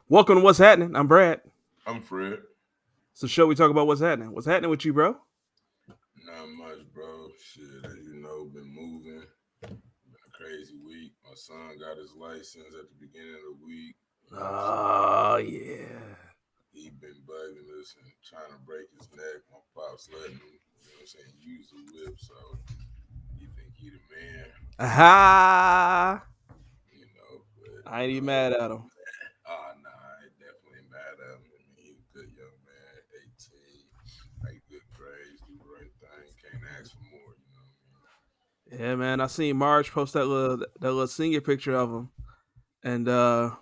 Welcome to What's Happening. I'm Brad. I'm Fred. It's the show we talk about what's happening. What's happening with you, bro? Not much, bro. Shit, as you know, been moving. Been a crazy week. My son got his license at the beginning of the week. You know what I'm saying? Oh, yeah. He been bugging us and trying to break his neck. My pops letting him, use the whip. So he think he the man, Aha! but I ain't even mad at him. nah, I ain't definitely mad at him. I mean, he a good young man, 18, like good grades, do the right thing. Can't ask for more, you know what I mean? Yeah, man. I seen Marge post that little senior picture of him. And that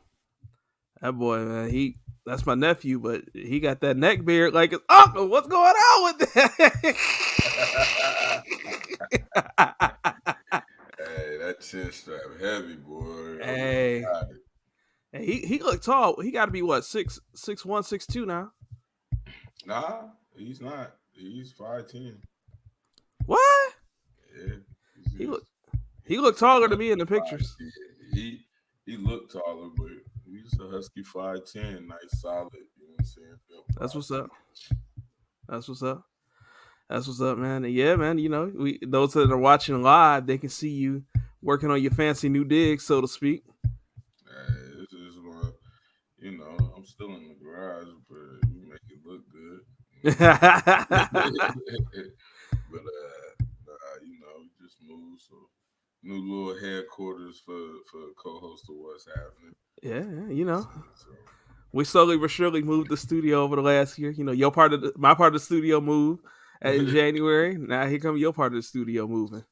boy, man, that's my nephew, but he got that neck beard like his uncle. What's going on with that? Hey, that chin strap heavy, boy. I don't know Hey. about it. Hey, he looked tall. He got to be what 6'1", 6'2" now. Nah, he's not. He's 5'10". What? Yeah, he's He look just he he's looked just a taller to me in husky the pictures. 5'10". He looked taller, but he's a husky 5'10", nice solid. You know what I'm saying? Built That's what's body. up. That's what's up. That's what's up, man. And yeah, man. We those that are watching live, they can see you working on your fancy new dig, so to speak. This is my, I'm still in the garage, but we make it look good. You know what I'm saying? But just moved. So new little headquarters for the co-host of What's Happening. Yeah, So we slowly but surely moved the studio over the last year. Your my part of the studio moved in January. Now here come your part of the studio moving.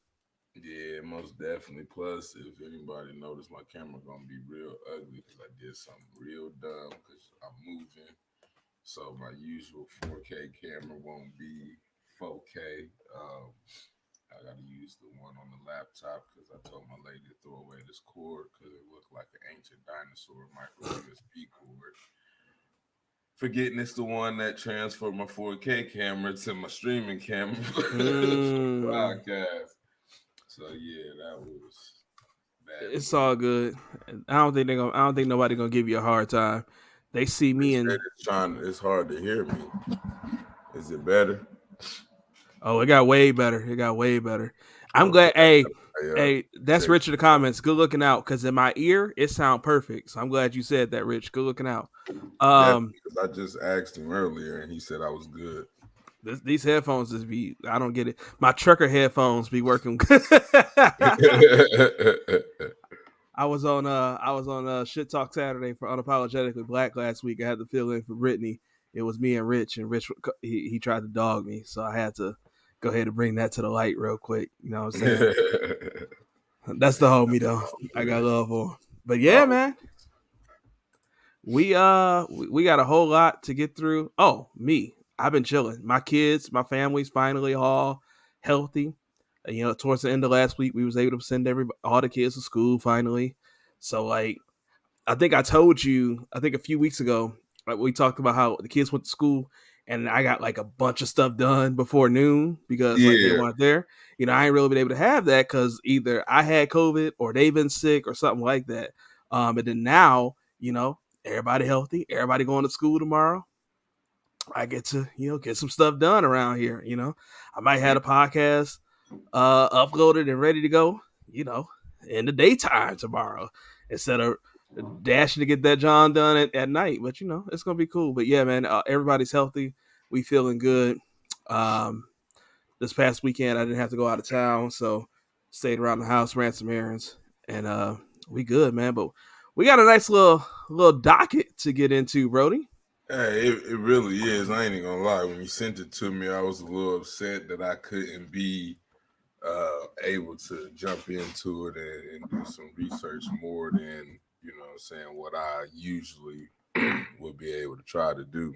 yeah, most definitely. Plus, if anybody noticed, my camera gonna be real ugly because I did something real dumb because I'm moving. So my usual 4K camera won't be 4K. I gotta use the one on the laptop because I told my lady to throw away this cord because it looked like an ancient dinosaur micro USB cord. Forgetting it's the one that transferred my 4K camera to my streaming camera for the Mm, podcast. So yeah, that was bad it's move. all good. I don't think nobody gonna give you a hard time. They see They me said and it's hard to hear me. Is it better? oh, it got way better. It got way better. I'm Okay. glad. Hey, I hey, that's checked. Rich in the comments. Good looking out, because in my ear it sound perfect. So I'm glad you said that, Rich. Good looking out. Definitely Um, because I just asked him earlier and he said I was good. these headphones just be. I don't get it. My trucker headphones be working. I was on Shit Talk Saturday for Unapologetically Black last week. I had to fill in for Brittany. It was me and Rich he tried to dog me, so I had to go ahead and bring that to the light real quick. You know what I'm saying? That's the homie though. I got Good. love for him. But yeah, Oh, man, we got a whole lot to get through. Oh, me. I've been chilling. My kids, my family's finally all healthy. Towards the end of last week, we was able to send all the kids to school finally. So like I think I told you, I think a few weeks ago, like we talked about how the kids went to school and I got like a bunch of stuff done before noon because like they yeah. weren't there. I ain't really been able to have that because either I had COVID or they've been sick or something like that. And then now, everybody healthy, everybody going to school tomorrow. I get to, get some stuff done around here. I might have a podcast uploaded and ready to go, you know, in the daytime tomorrow instead of dashing to get that John done at night. But it's gonna be cool. But yeah, man, everybody's healthy. We feeling good. Um, this past weekend I didn't have to go out of town, so stayed around the house, ran some errands, and we good, man. But we got a nice little docket to get into, Brody. Hey, it really is. I ain't even gonna lie. When you sent it to me, I was a little upset that I couldn't be able to jump into it and do some research more than what I'm saying, what I usually would be able to try to do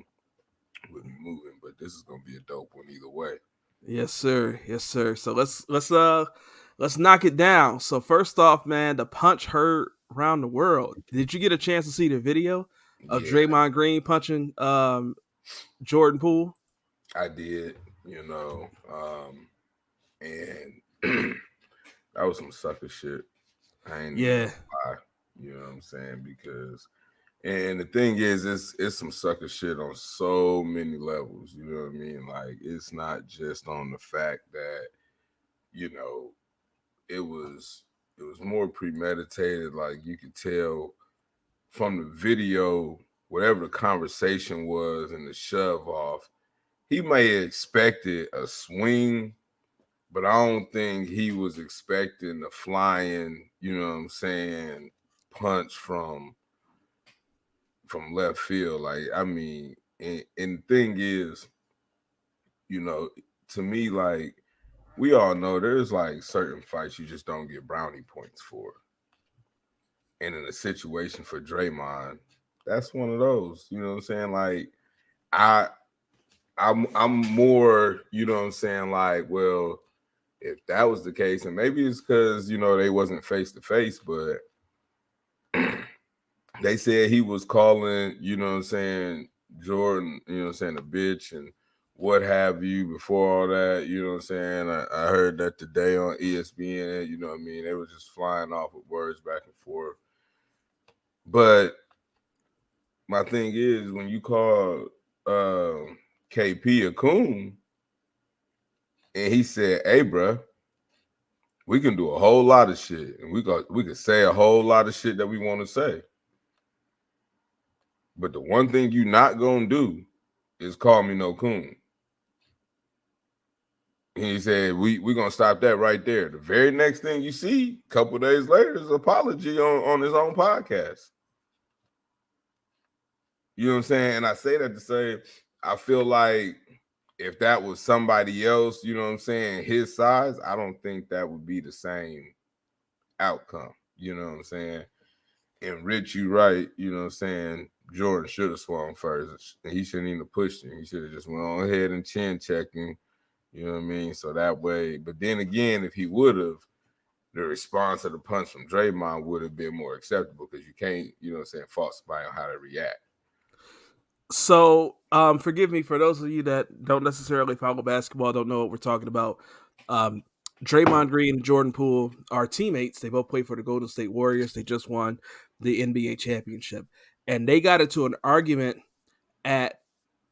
with me moving. But this is gonna be a dope one either way. Yes, sir. Yes, sir. So let's knock it down. So first off, man, the punch heard around the world. Did you get a chance to see the video of Yeah, Draymond Green punching Jordan Poole? I did. And that was some sucker shit. I ain't even Yeah. gonna lie. You know what I'm saying? Because And the thing is, it's some sucker shit on so many levels. You know what I mean? Like it's not just on the fact that you know it was it was more premeditated. Like you could tell from the video, whatever the conversation was and the shove off, he may have expected a swing, but I don't think he was expecting a flying, you know what I'm saying, punch from left field. Like, I mean, and the thing is, you know, to me, like, we all know there's like certain fights you just don't get brownie points for. And in a situation for Draymond, that's one of those. You know what I'm saying? Like, I I'm more, you know what I'm saying, like, well, if that was the case, and maybe it's because, you know, they wasn't face to face, but they said he was calling, you know what I'm saying, Jordan, you know what I'm saying, a bitch and what have you before all that, you know what I'm saying? I heard that today on ESPN, you know what I mean? They were just flying off with words back and forth. But my thing is, when you call KP a coon, and he said, "Hey, bro, we can do a whole lot of shit, and we could say a whole lot of shit that we want to say. But the one thing you not gonna do is call me no coon." And he said, "We gonna stop that right there." The very next thing you see, a couple days later, is an apology on his own podcast. You know what I'm saying? And I say that to say, I feel like if that was somebody else, you know what I'm saying, his size, I don't think that would be the same outcome. You know what I'm saying? And Rich, you right, you know what I'm saying? Jordan should have swung first. And he shouldn't even have pushed him. He should have just went on ahead and chin checked him. You know what I mean? So that way, but then again, if he would have, the response of the punch from Draymond would have been more acceptable because you can't, you know what I'm saying, fault somebody on how to react. So, forgive me for those of you that don't necessarily follow basketball, don't know what we're talking about. Um, Draymond Green and Jordan Poole are teammates. They both play for the Golden State Warriors. They just won the NBA championship, and they got into an argument at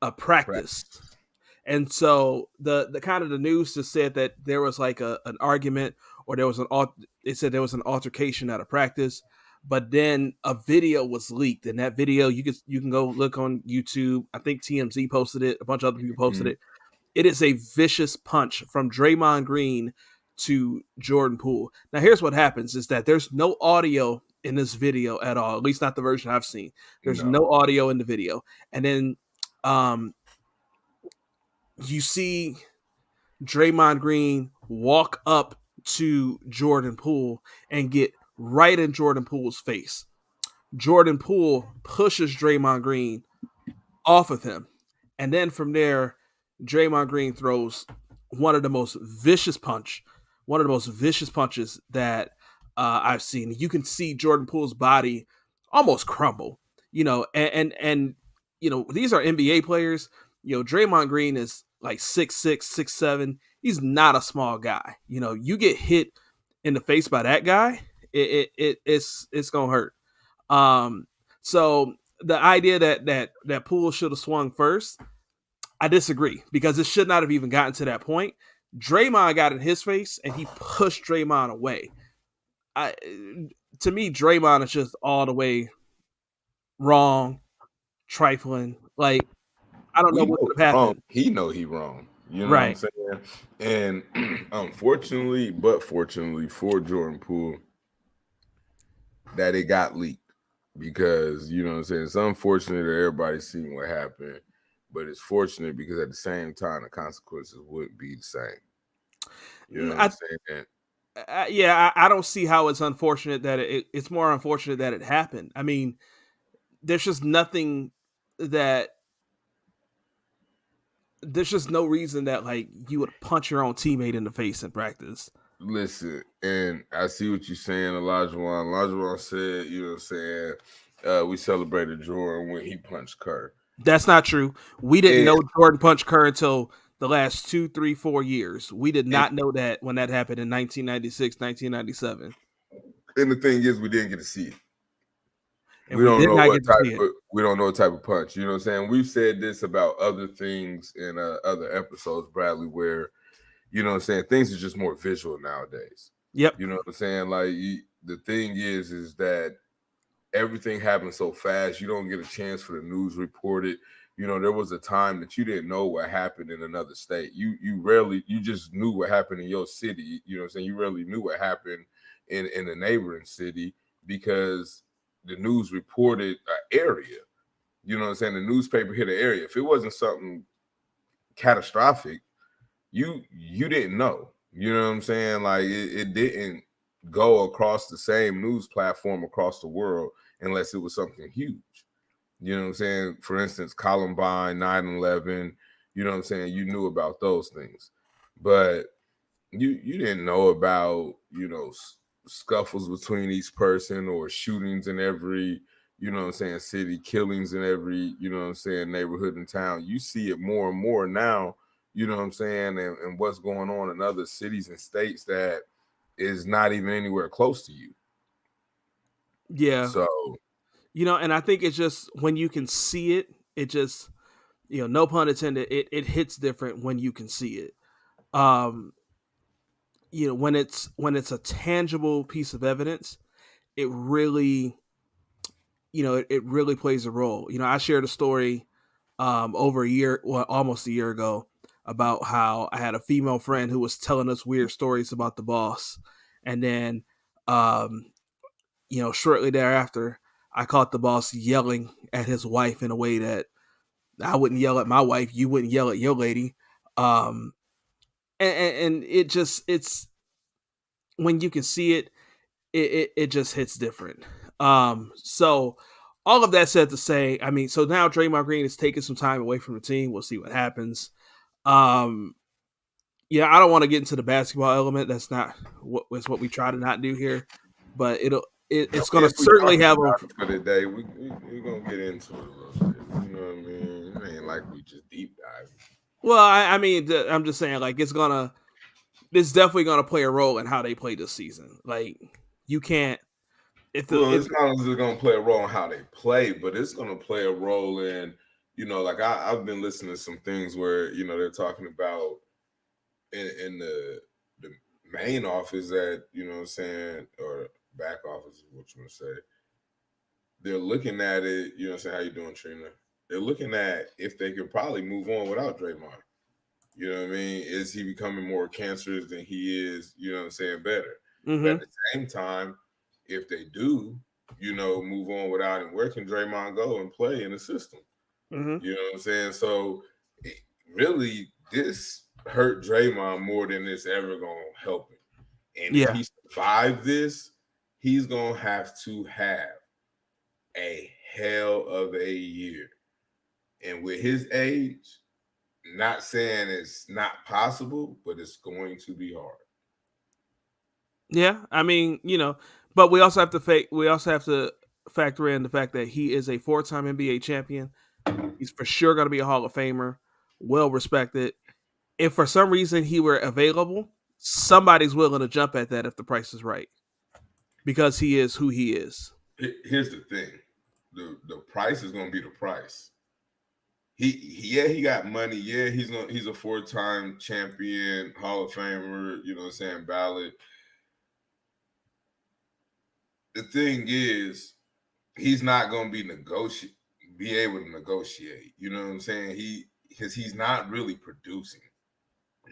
a practice. And so the kind of the news just said that there was like an argument, or there was it said there was an altercation at a practice, but then a video was leaked, and that video you can go look on YouTube. I think TMZ posted it, a bunch of other people posted it. It is a vicious punch from Draymond Green to Jordan Poole. Now here's what happens is that there's no audio in this video at all, at least not the version I've seen. There's no audio in the video. And then you see Draymond Green walk up to Jordan Poole and get right in Jordan Poole's face. Jordan Poole pushes Draymond Green off of him. And then from there, Draymond Green throws one of the most vicious punches that I've seen. You can see Jordan Poole's body almost crumble, and these are NBA players. Draymond Green is like 6'6", 6'7". He's not a small guy. You get hit in the face by that guy, it's gonna hurt. So the idea that Poole should have swung first, I disagree, because it should not have even gotten to that point. Draymond got in his face and he pushed Draymond away. To me, Draymond is just all the way wrong, trifling. Like, I don't know We what know could he have wrong. happened. He know he wrong. You know what I'm Right. saying? And unfortunately, but fortunately for Jordan Poole, that it got leaked. Because, you know what I'm saying, it's unfortunate that everybody's seen what happened, but it's fortunate because at the same time the consequences wouldn't be the same. You know what I'm I, saying? I don't see how it's unfortunate that it's more unfortunate that it happened. I mean, there's just nothing that there's just no reason that like you would punch your own teammate in the face in practice. Listen, and I see what you're saying, Elijah Wan. Elijah Wan said, you know what I'm saying, we celebrated Jordan when he punched Kerr. That's not true. We didn't And, know Jordan punched Kerr until the last 2, 3, 4 years. We did and, not know that when that happened in 1996, 1997. and the thing is, we didn't get to see it. and We we don't did know not what get to type see it. of we don't know what type of punch. You know what I'm saying? We've said this about other things in other episodes, Bradley, where you know what I'm saying things are just more visual nowadays. Yep. You know what I'm saying? Like the thing is that everything happens so fast. You don't get a chance for the news reported. You know, there was a time that you didn't know what happened in another state. You just knew what happened in your city. You know what I'm saying? You rarely knew what happened in a neighboring city because the news reported an area. You know what I'm saying? The newspaper hit an area. If it wasn't something catastrophic, you didn't know. You know what I'm saying? Like it didn't go across the same news platform across the world unless it was something huge. You know what I'm saying? For instance, Columbine, 9/11, you know what I'm saying? You knew about those things. But you didn't know about, scuffles between each person or shootings in every, city, killings in every, neighborhood and town. You see it more and more now, you know what I'm saying, and what's going on in other cities and states that is not even anywhere close to you. Yeah. So And I think it's just when you can see it, it just, no pun intended, it hits different when you can see it. Um, when it's a tangible piece of evidence, it really, it really plays a role. I shared a story over a year, well, almost a year ago, about how I had a female friend who was telling us weird stories about the boss, and then um, shortly thereafter, I caught the boss yelling at his wife in a way that I wouldn't yell at my wife. You wouldn't yell at your lady. Um, and it's when you can see it, it just hits different. So all of that said to say, I mean, so now Draymond Green is taking some time away from the team. We'll see what happens. Um, I don't want to get into the basketball element. That's not what we try to not do here, but it's going to if we certainly talking have a. about it for the day, we're gonna get into it a little bit. You know what I mean? It ain't like we just deep dive. Well, I mean, I'm just saying, like, it's definitely gonna play a role in how they play this season. Like, you can't if the Well, if it's not only going to play a role in how they play, but it's going to play a role in, like I've been listening to some things where, they're talking about in the main office that, what I'm saying, or back office is what you want to say. They're looking at it, what I'm saying, how you doing, Trina? They're looking at if they could probably move on without Draymond. You know what I mean? Is he becoming more cancerous than he is, what I'm saying, better? But mm-hmm, at the same time, if they do, move on without him, where can Draymond go and play in the system? mm-hmm. You know what I'm saying? So really, this hurt Draymond more than it's ever gonna help him. And if Yeah, he survives this, he's gonna have to have a hell of a year. And with his age, not saying it's not possible, but it's going to be hard. yeah. I mean, but we also have to factor in the fact that he is a four-time NBA champion. He's for sure going to be a Hall of Famer, well respected. If for some reason he were available, somebody's willing to jump at that if the price is right, because he is who he is. Here's the thing: the price is going to be the price. He got money. Yeah, he's a 4-time champion, Hall of Famer. You know what I'm saying? Ballot. The thing is, he's not going to be able to negotiate. You know what I'm saying? Because he's not really producing.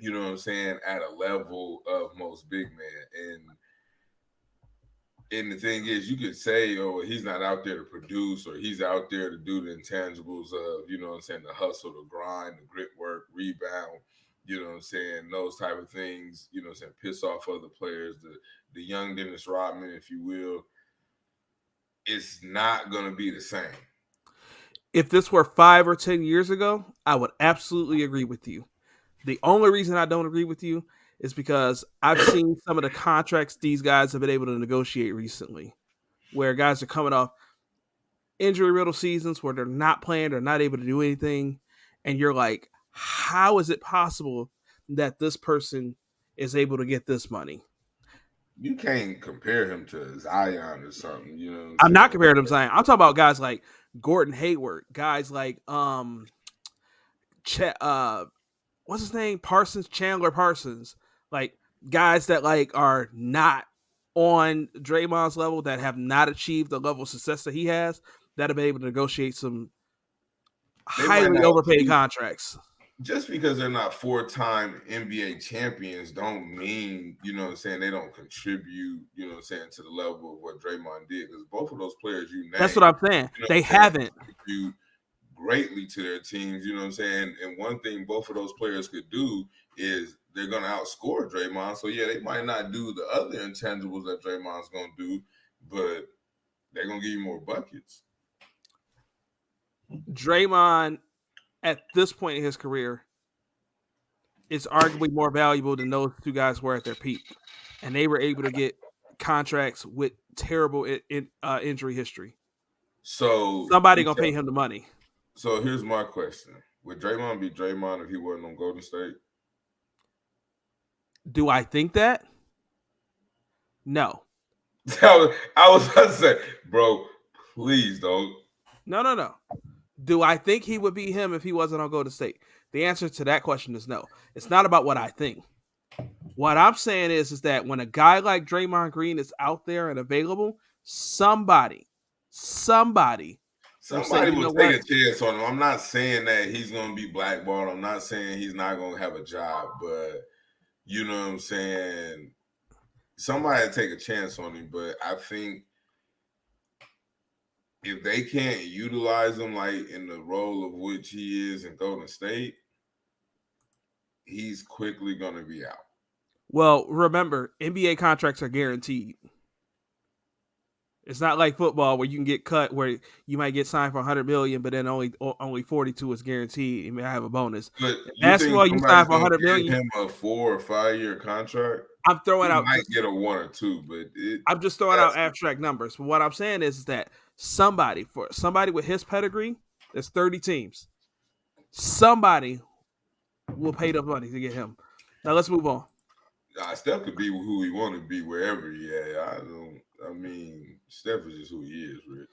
You know what I'm saying? At a level of most big men. And the thing is, you could say, oh, he's not out there to produce, or he's out there to do the intangibles of, what I'm saying, the hustle, the grind, the grit work, rebound, what I'm saying, those type of things, what I'm saying, piss off other players, the young Dennis Rodman, if you will. It's not going to be the same. If this were 5 or 10 years ago, I would absolutely agree with you. The only reason I don't agree with you is because I've seen some of the contracts these guys have been able to negotiate recently, where guys are coming off injury riddled seasons where they're not playing, they're not able to do anything, and you're like, how is it possible that this person is able to get this money? you can't compare him to Zion or something. You know what I'm I'm not saying? comparing them to Zion. I'm talking about guys like Gordon Hayward, guys like what's his name? Parsons, Chandler Parsons. Like guys that like are not on Draymond's level, that have not achieved the level of success that he has, that have been able to negotiate some They might highly not overpaid achieve contracts. just because they're not four-time NBA champions don't mean, you know what I'm saying, they don't contribute, you know what I'm saying, to the level of what Draymond did. Because both of those players you That's named, what I'm saying. you know They what I'm saying, haven't. contribute greatly to their teams, you know what I'm saying? And one thing both of those players could do is they're gonna outscore Draymond. So yeah, they might not do the other intangibles that Draymond's gonna do, but they're gonna give you more buckets. Draymond at this point in his career is arguably more valuable than those two guys were at their peak, and they were able to get contracts with terrible injury history. So Somebody you gonna tell, pay him the money. so here's my question. Would Draymond be Draymond if he wasn't on Golden State? Do I think that? No, I was about to say, bro, please don't. no, no, no. Do I think he would be him if he wasn't on Golden State? The answer to that question is no. It's not about what I think. What I'm saying is that when a guy like Draymond Green is out there and available, somebody will say, Somebody you will know take what? a chance on him. I'm not saying that he's gonna be blackballed. I'm not saying he's not gonna have a job, but you know what I'm saying. Somebody take a chance on him, but I think if they can't utilize him like in the role of which he is in Golden State, he's quickly gonna be out. Well, remember, NBA contracts are guaranteed. It's not like football where you can get cut, where you might get signed for 100 million, but then only 42 is guaranteed. You may have a bonus. But In you think basketball, you sign somebody's for gonna 100 give million. him a 4 or 5 year contract? I'm throwing He out might just get a 1 or 2, but I'm just throwing out that's abstract numbers. But what I'm saying is that somebody with his pedigree, there's 30 teams. Somebody will pay the money to get him. Now let's move on. Steph could be who he want to be wherever he at. I don't. I mean, Steph is just who he is, Rich.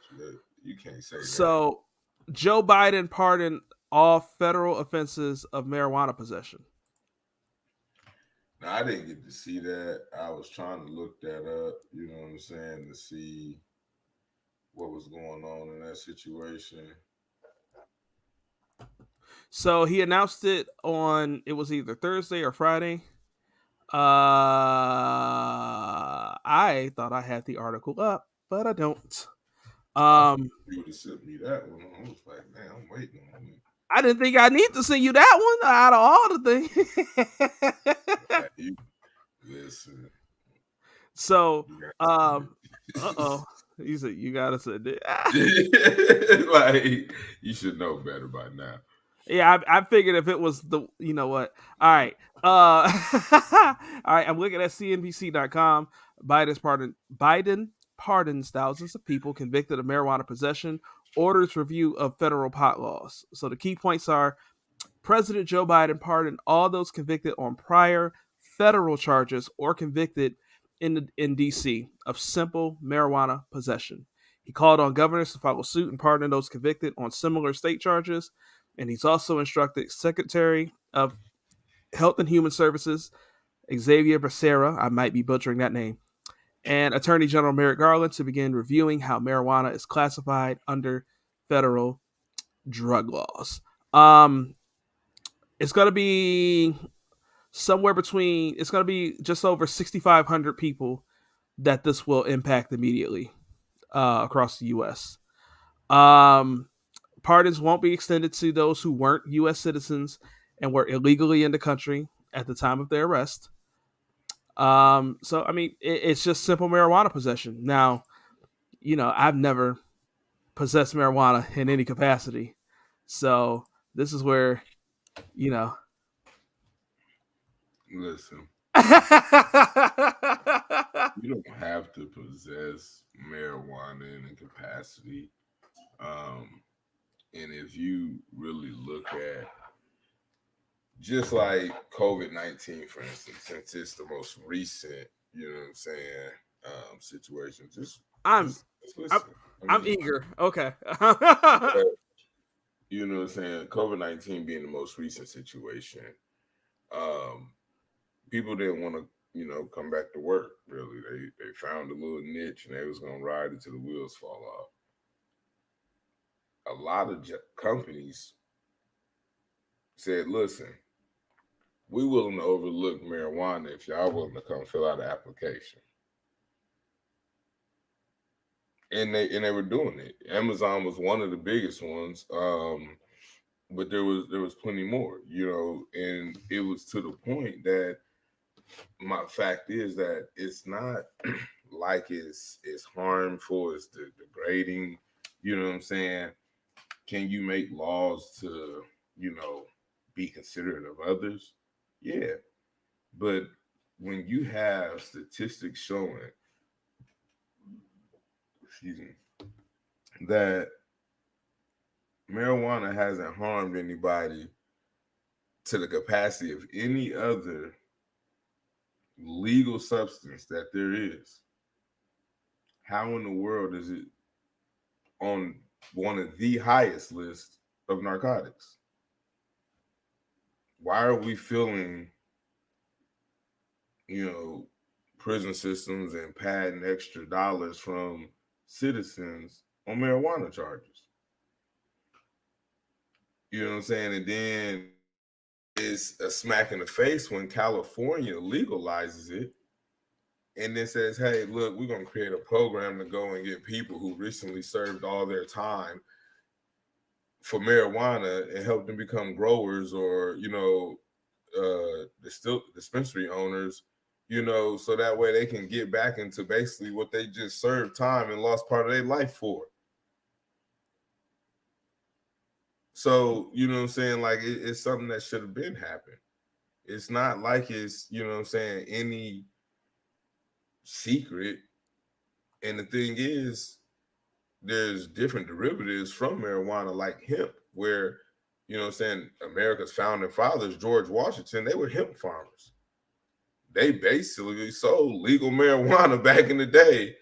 You can't say that. So Joe Biden pardoned all federal offenses of marijuana possession. Now, I didn't get to see that. I was trying to look that up. You know what I'm saying, to see what was going on in that situation. So he announced it on, it was either Thursday or Friday. I thought I had the article up, but I don't. I Um, you would have sent me that one. I was like, man, I'm waiting on it. I didn't think I need to send you that one out of all the things. Like, you listen. So, You got to send uh oh, he said you gotta send it. it. Like you should know better by now. Yeah, I figured if it was the, you know what? All right. All right, I'm looking at CNBC.com. Biden pardons thousands of people convicted of marijuana possession, orders review of federal pot laws. So the key points are President Joe Biden pardoned all those convicted on prior federal charges or convicted in DC of simple marijuana possession. He called on governors to follow suit and pardon those convicted on similar state charges. And he's also instructed Secretary of Health and Human Services Xavier Becerra, I might be butchering that name, and Attorney General Merrick Garland to begin reviewing how marijuana is classified under federal drug laws. Um, it's going to be somewhere between, it's going to be just over 6,500 people that this will impact immediately across the U.S. Um, Pardons won't be extended to those who weren't U.S. citizens and were illegally in the country at the time of their arrest. So I mean, it's just simple marijuana possession. Now, you know, I've never possessed marijuana in any capacity, so this is where, you know. Listen, you don't have to possess marijuana in a capacity. Um, and if you really look at just like COVID-19, for instance, since it's the most recent you know what I'm saying, situation. I'm just I'm, listen. I I'm mean, eager. Okay. but, you know what I'm saying, COVID-19 being the most recent situation, um, people didn't want to, come back to work. Really, they found a little niche and they was gonna ride it till the wheels fall off. A lot of companies said, "Listen, we willing to overlook marijuana if y'all willing to come fill out an application." And they were doing it. Amazon was one of the biggest ones, but there was plenty more, and it was to the point that my fact is that it's not like it's harmful, it's degrading. You know what I'm saying? Can you make laws to be considerate of others? Yeah, but when you have statistics showing, excuse me, that marijuana hasn't harmed anybody to the capacity of any other legal substance that there is, how in the world is it on one of the highest lists of narcotics? Why are we feeling, you know, prison systems and padding extra dollars from citizens on marijuana charges? You know what I'm saying? And then it's a smack in the face when California legalizes it and then says, hey, look, we're going to create a program to go and get people who recently served all their time for marijuana and help them become growers or, dispensary owners, so that way they can get back into basically what they just served time and lost part of their life for. So, you know what I'm saying? Like, it's something that should have been happened. It's not like it's, any secret. And the thing is, there's different derivatives from marijuana, like hemp, where, America's founding fathers, George Washington, they were hemp farmers. They basically sold legal marijuana back in the day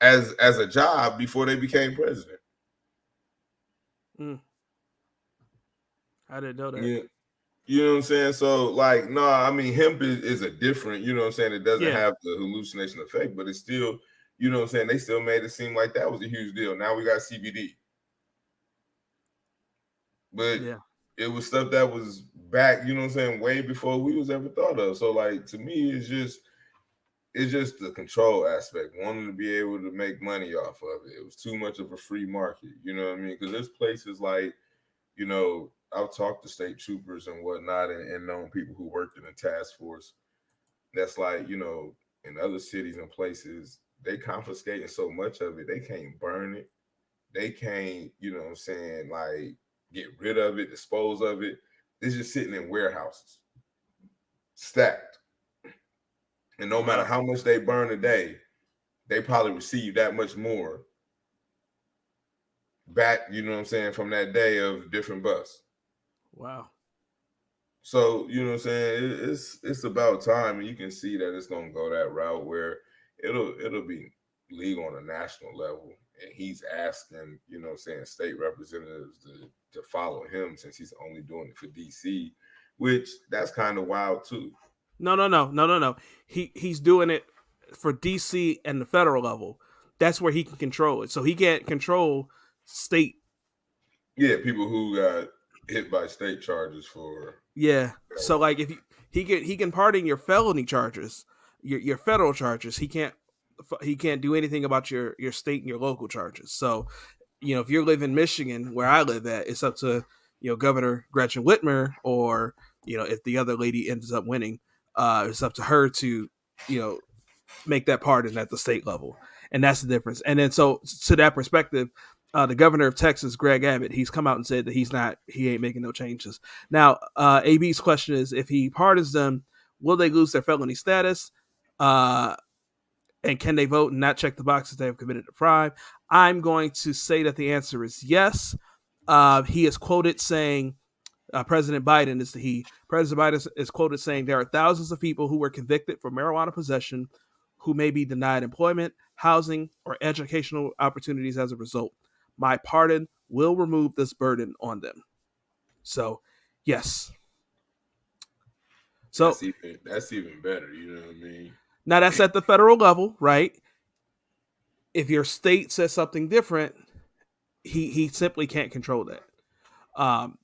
as a job before they became president. Mm, I didn't know that. Yeah. You know what I'm saying? So, like, no, I mean, hemp is a different, you know what I'm saying? It doesn't Yeah. have the hallucination effect, but it's still, you know what I'm saying? They still made it seem like that was a huge deal. Now we got CBD. But Yeah. it was stuff that was back, you know what I'm saying, way before we was ever thought of. So, like, to me, it's just the control aspect, wanting to be able to make money off of it. It was too much of a free market, you know what I mean? Because there's places like, I've talked to state troopers and whatnot and known people who worked in the task force. That's like, in other cities and places, they confiscating so much of it, they can't burn it. They can't, you know what I'm saying, like get rid of it, dispose of it. It's just sitting in warehouses, stacked. And no matter Wow. how much they burn a day, they probably receive that much more back, you know what I'm saying, from that day of different busts. Wow. So, you know what I'm saying, it's about time, and you can see that it's gonna go that route where it'll be legal on a national level. And he's asking, what I'm saying, state representatives to follow him since he's only doing it for DC, which that's kind of wild too. No, no, no, no, no, no. He's doing it for DC and the federal level. That's where he can control it. So he can't control state. Yeah, people who got hit by state charges for Yeah. So felony. like if you, he can pardon your felony charges, your federal charges. He can't do anything about your state and your local charges. So if you live in Michigan, where I live at, it's up to Governor Gretchen Whitmer, or if the other lady ends up winning, it's up to her to you know make that pardon at the state level, and that's the difference. And then so to that perspective, the governor of Texas, Greg Abbott, he's come out and said that he ain't making no changes. Now, AB's question is, if he pardons them, will they lose their felony status? Uh, and can they vote and not check the box if they have committed a crime? I'm going to say that the answer is yes. He is quoted saying President Biden is the he. President Biden is quoted saying there are thousands of people who were convicted for marijuana possession who may be denied employment, housing, or educational opportunities as a result. My pardon will remove this burden on them. So, yes. So That's even better. You know what I mean? now that's at the federal level, right? If your state says something different, he simply can't control that.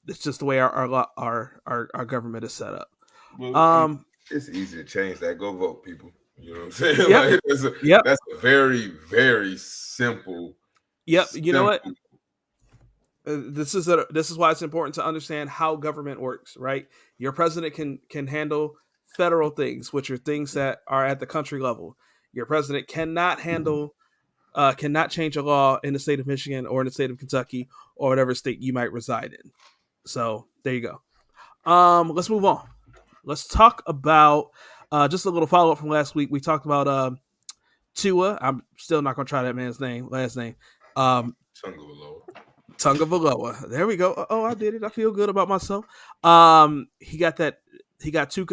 It's just the way our government is set up. Well, I mean, Um, it's easy to change that. Go vote, people. You know what I'm saying? yep, Like that's a yep, that's a very very simple yep. You know what? simple. This is why it's important to understand how government works, right? Your president can handle federal things, which are things that are at the country level. Your president cannot change a law in the state of Michigan or in the state of Kentucky or whatever state you might reside in. So there you go. Let's move on. Let's talk about just a little follow up from last week. We talked about Tua. I'm still not gonna try that man's last name. Um, Tungalow. Tungavaloa. There we go. Oh, I did it. I feel good about myself. He got that. He got two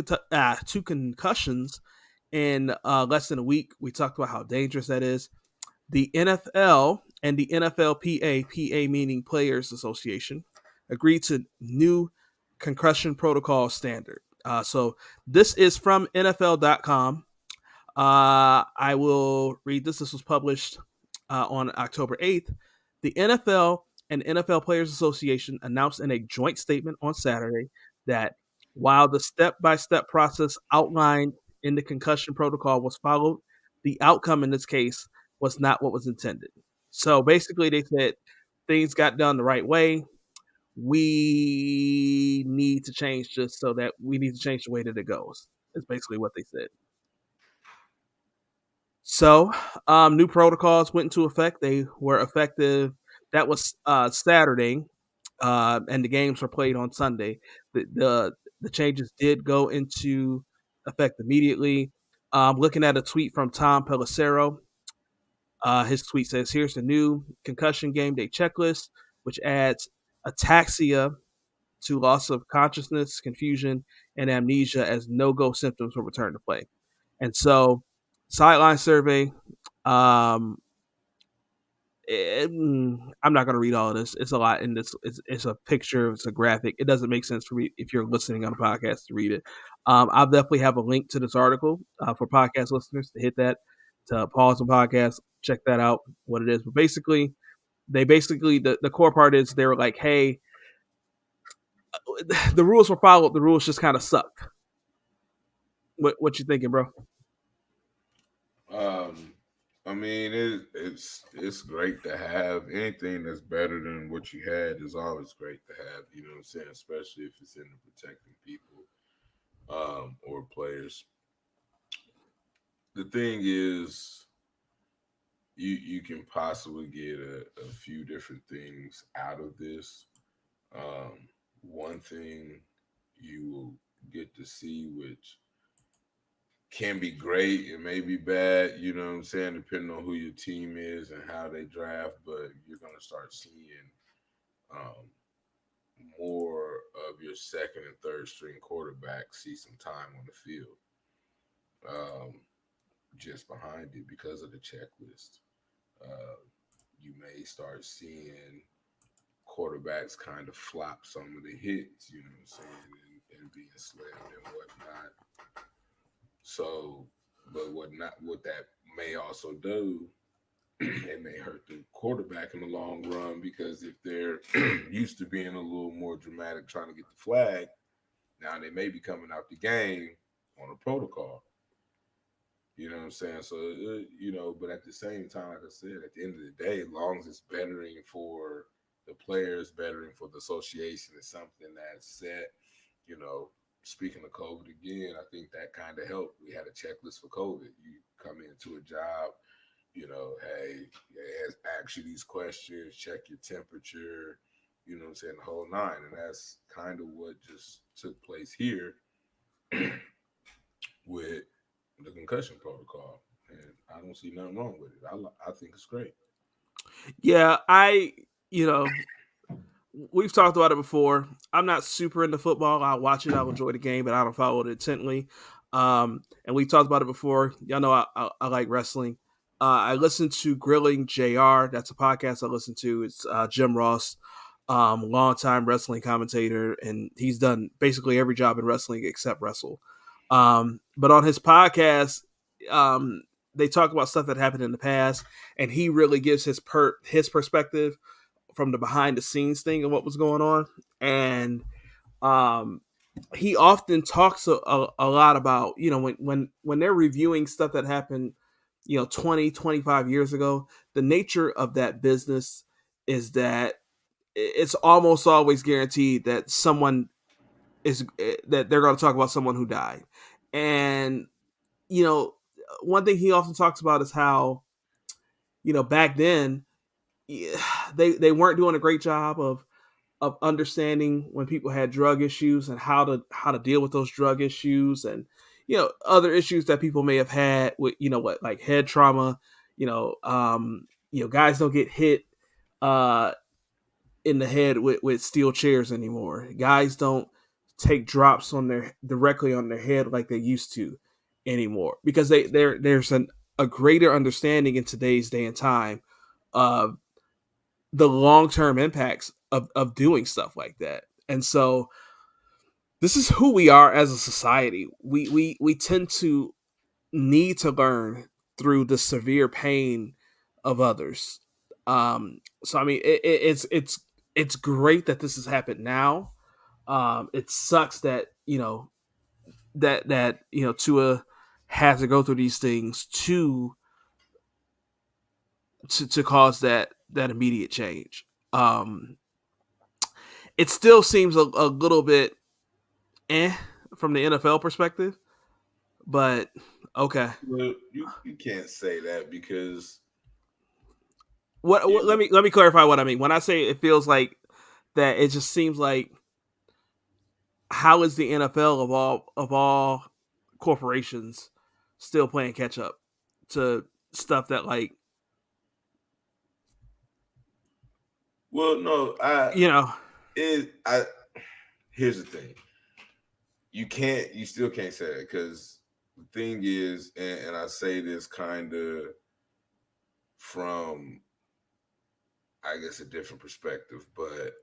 concussions in less than a week. We talked about how dangerous that is. The NFL and the NFLPA, meaning Players Association, agreed to new concussion protocol standard. So this is from NFL.com. I will read this. This was published on October 8th. The NFL and NFL Players Association announced in a joint statement on Saturday that while the step by step process outlined in the concussion protocol was followed, the outcome in this case was not what was intended. So basically, they said things got done the right way. We need to change just so that we need to change the way that it goes. Is basically what they said. So, new protocols went into effect. They were effective. That was Saturday, and the games were played on Sunday. The changes did go into effect immediately. Looking at a tweet from Tom Pelissero, his tweet says, "Here's the new concussion game day checklist, which adds ataxia to loss of consciousness, confusion, and amnesia as no-go symptoms for return to play." And so, sideline survey. Um, I'm not going to read all of this. It's a lot in this. It's a picture. It's a graphic. It doesn't make sense for me if you're listening on a podcast to read it. I'll definitely have a link to this article for podcast listeners to hit that, to pause the podcast, check that out, what it is. But basically, the core part is they were like, hey, the rules were followed. The rules just kind of suck. What you thinking, bro? Um, I mean, it's great to have anything that's better than what you had is always great to have. You know what I'm saying? Especially if it's into protecting people or players. The thing is, you can possibly get a few different things out of this. One thing you will get to see, which can be great, it may be bad, you know what I'm saying, depending on who your team is and how they draft, but you're going to start seeing um, more of your second and third string quarterbacks see some time on the field just behind it because of the checklist. Uh, you may start seeing quarterbacks kind of flop some of the hits, you know what I'm saying, and being slammed and whatnot. So, but what that may also do, it may hurt the quarterback in the long run because if they're used to being a little more dramatic trying to get the flag, now they may be coming out the game on a protocol. You know what I'm saying? So, but at the same time, like I said, at the end of the day, as long as it's bettering for the players, bettering for the association, is something that's set. You know, speaking of COVID again, I think that kind of helped. We had a checklist for COVID. You come into a job, hey, ask you these questions, check your temperature, you know what I'm saying, the whole nine. And that's kind of what just took place here with the concussion protocol. And I don't see nothing wrong with it. I think it's great. Yeah, you know, we've talked about it before. I'm not super into football. I'll watch it. I'll enjoy the game, but I don't follow it intently. And we talked about it before. Y'all know I like wrestling. I listen to Grilling JR. That's a podcast I listen to. It's Jim Ross, longtime wrestling commentator, and he's done basically every job in wrestling except wrestle. But on his podcast, they talk about stuff that happened in the past, and he really gives his perspective from the behind the scenes thing of what was going on. And um, he often talks a lot about, when they're reviewing stuff that happened, 20, 25 years ago. The nature of that business is that it's almost always guaranteed that someone that they're going to talk about someone who died. And you know one thing he often talks about is how, back then, they weren't doing a great job of understanding when people had drug issues and how to deal with those drug issues, and other issues that people may have had with, what, like head trauma. Guys don't get hit uh in the head with steel chairs anymore. Guys don't take drops on their directly on their head like they used to anymore, because there's a greater understanding in today's day and time of the long term impacts of doing stuff like that. And so this is who we are as a society. We tend to need to learn through the severe pain of others. So I mean, it's great that this has happened now. It sucks that Tua has to go through these things to cause that immediate change. It still seems a little bit from the NFL perspective, but okay. Well, you can't say that because What you let me clarify what I mean. When I say it feels like that, it just seems like, how is the NFL of all corporations still playing catch up to stuff that, like, well, no, you know I here's the thing. You still can't say that because the thing is, and I say this kind of from, I guess, a different perspective, but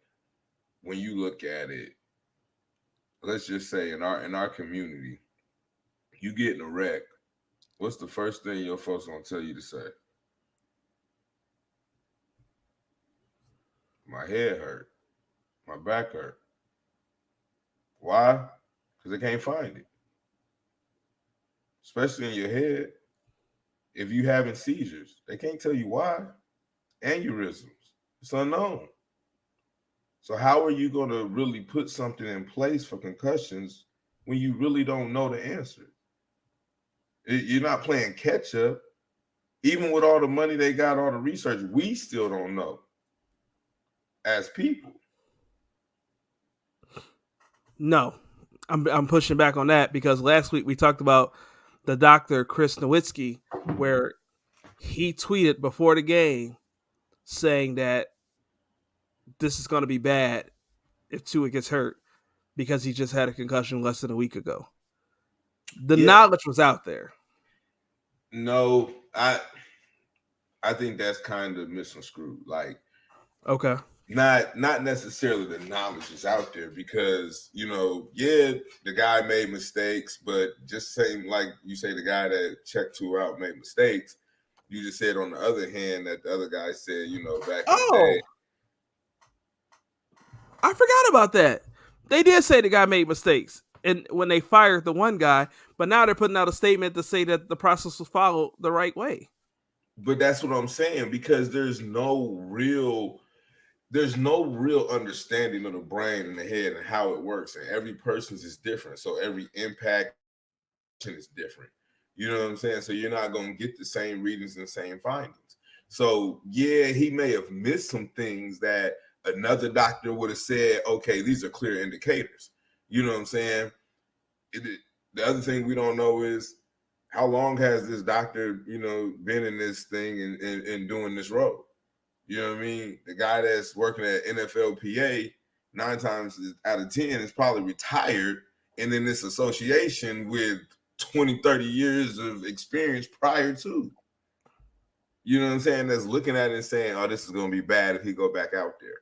when you look at it, let's just say in our community, you get in a wreck, what's the first thing your folks gonna tell you to say? My head hurt, my back hurt. Why? Because they can't find it, especially in your head. If you having seizures, they can't tell you why. Aneurysms, it's unknown. So how are you going to really put something in place for concussions when you really don't know the answer? You're not playing catch up. Even with all the money they got, all the research, we still don't know as people. no, I'm pushing back on that, because last week we talked about the doctor Chris Nowitzki, where he tweeted before the game saying that this is going to be bad if Tua gets hurt, because he just had a concussion less than a week ago. The Yeah, knowledge was out there. no, I think that's kind of misconstrued. Like, Okay. not necessarily the knowledge is out there because yeah, the guy made mistakes, but just same like you say, the guy that checked two out made mistakes. You just said on the other hand that the other guy said, back in the day. Oh, I forgot about that. They did say the guy made mistakes, and when they fired the one guy, but now they're putting out a statement to say that the process was followed the right way. But that's what I'm saying, because there's no real understanding of the brain and the head and how it works, and every person's is different, so every impact is different. You know what I'm saying? So you're not going to get the same readings and the same findings. So yeah, he may have missed some things that another doctor would have said, okay, these are clear indicators. You know what I'm saying? The other thing we don't know is how long has this doctor, been in this thing and doing this role. You know what I mean? The guy that's working at NFLPA 9 times out of 10 is probably retired and in this association with 20, 30 years of experience prior to. You know what I'm saying? That's looking at it and saying, oh, this is going to be bad if he go back out there.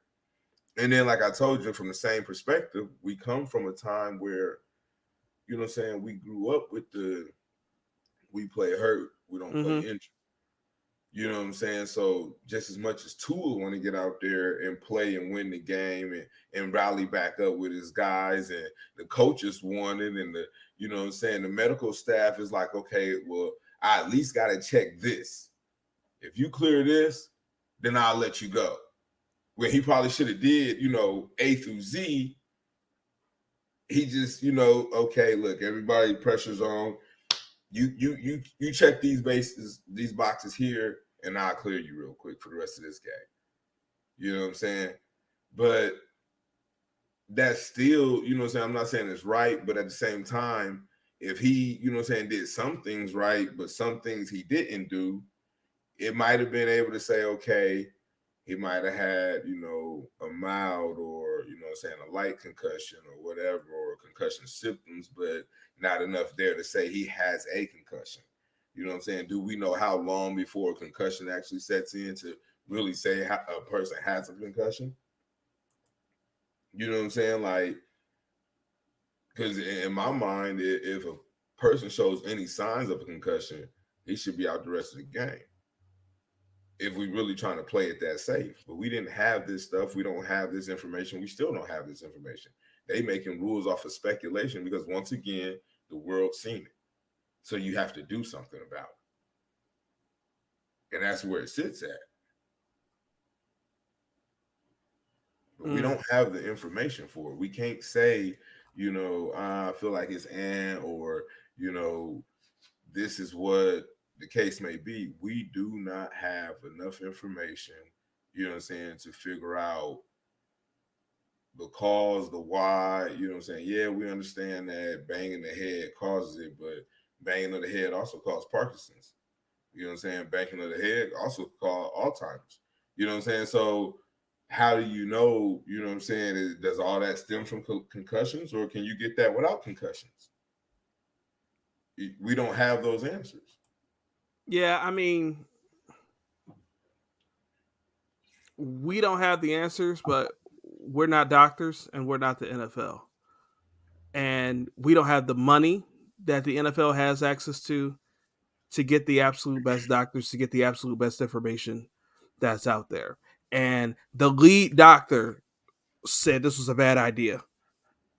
And then, like I told you, from the same perspective, we come from a time where, you know what I'm saying, we grew up with we play hurt, we don't play Mm-hmm. injured. You know what I'm saying? So just as much as Tool want to get out there and play and win the game and rally back up with his guys and the coaches wanted and you know what I'm saying, the medical staff is like, okay, well, I at least got to check this. If you clear this, then I'll let you go. Where he probably should have did, A through Z. He just, okay, look, everybody pressure's on. You check these boxes here, and I'll clear you real quick for the rest of this game. You know what I'm saying? But that's still, you know what I'm saying? I'm not saying it's right, but at the same time, if he, you know what I'm saying, did some things right, but some things he didn't do, it might have been able to say, okay, he might have had, a mild or, you know what I'm saying, a light concussion or whatever, or concussion symptoms, but not enough there to say he has a concussion. You know what I'm saying? Do we know how long before a concussion actually sets in to really say how a person has a concussion? You know what I'm saying? Like, because in my mind, if a person shows any signs of a concussion, he should be out the rest of the game. If we really trying to play it that safe. But we didn't have this stuff. We don't have this information. We still don't have this information. They making rules off of speculation because once again, the world's seen it. So you have to do something about it. And that's where it sits at. But we don't have the information for it. We can't say, I feel like it's or, this is what the case may be. We do not have enough information, you know what I'm saying, to figure out the cause, the why, you know what I'm saying? Yeah, we understand that banging the head causes it, but banging of the head also causes Parkinson's. You know what I'm saying? Banging of the head also causes Alzheimer's. You know what I'm saying? So how do you know what I'm saying, does all that stem from concussions or can you get that without concussions? We don't have those answers. Yeah, I mean, we don't have the answers, but we're not doctors and we're not the NFL. And we don't have the money that the NFL has access to get the absolute best doctors, to get the absolute best information that's out there. And the lead doctor said this was a bad idea.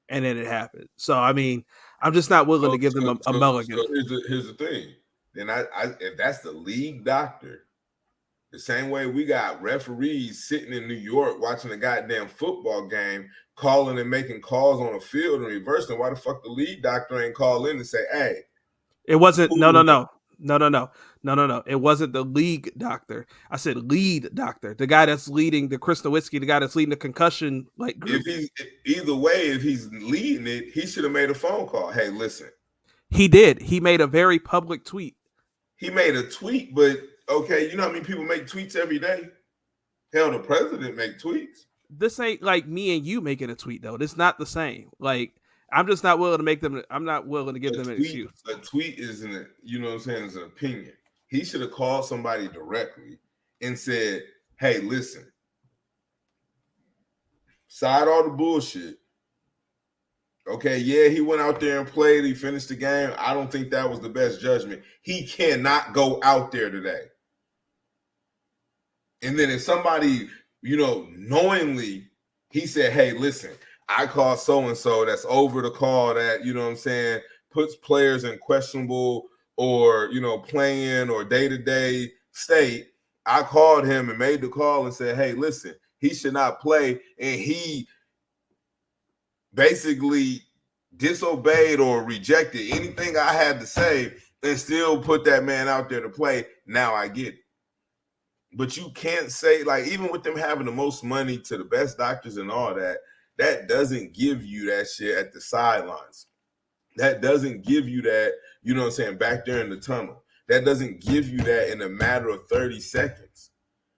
And then it happened. So, I mean, I'm just not willing So, to give them so, a so, mulligan. so here's the thing. Then I if that's the league doctor, the same way we got referees sitting in New York watching a goddamn football game, calling and making calls on a field and reversing. Why the fuck the lead doctor ain't call in and say, "Hey, It wasn't, no, Poole, no, no. No, no, no. No, no, no. It wasn't the league doctor. I said lead doctor. The guy that's leading the Chris Nowitzki, the guy that's leading the concussion like if group. he's either way, if he's leading it, he should have made a phone call. Hey, listen, He did. He made a very public tweet. he made a tweet, but okay, you know how many people make tweets every day? Hell, the president make tweets. This ain't like me and you making a tweet though. It's not the same. Like I'm just not willing to make them. I'm not willing to give them an excuse. A tweet isn't, you know what I'm saying, is an opinion. He should have called somebody directly and said, "Hey, listen, side all the bullshit. Okay, yeah, he went out there and played. He finished the game. I don't think that was the best judgment. He cannot go out there today." And then if somebody, knowingly, he said, "Hey, listen, I call so and so that's over the call that, you know what I'm saying, puts players in questionable or, playing or day-to-day state. I called him and made the call and said, hey, listen, he should not play." And he basically disobeyed or rejected anything I had to say and still put that man out there to play. Now I get it. But you can't say, like, even with them having the most money to the best doctors and all that, that doesn't give you that shit at the sidelines. That doesn't give you that, you know what I'm saying, back there in the tunnel. That doesn't give you that in a matter of 30 seconds.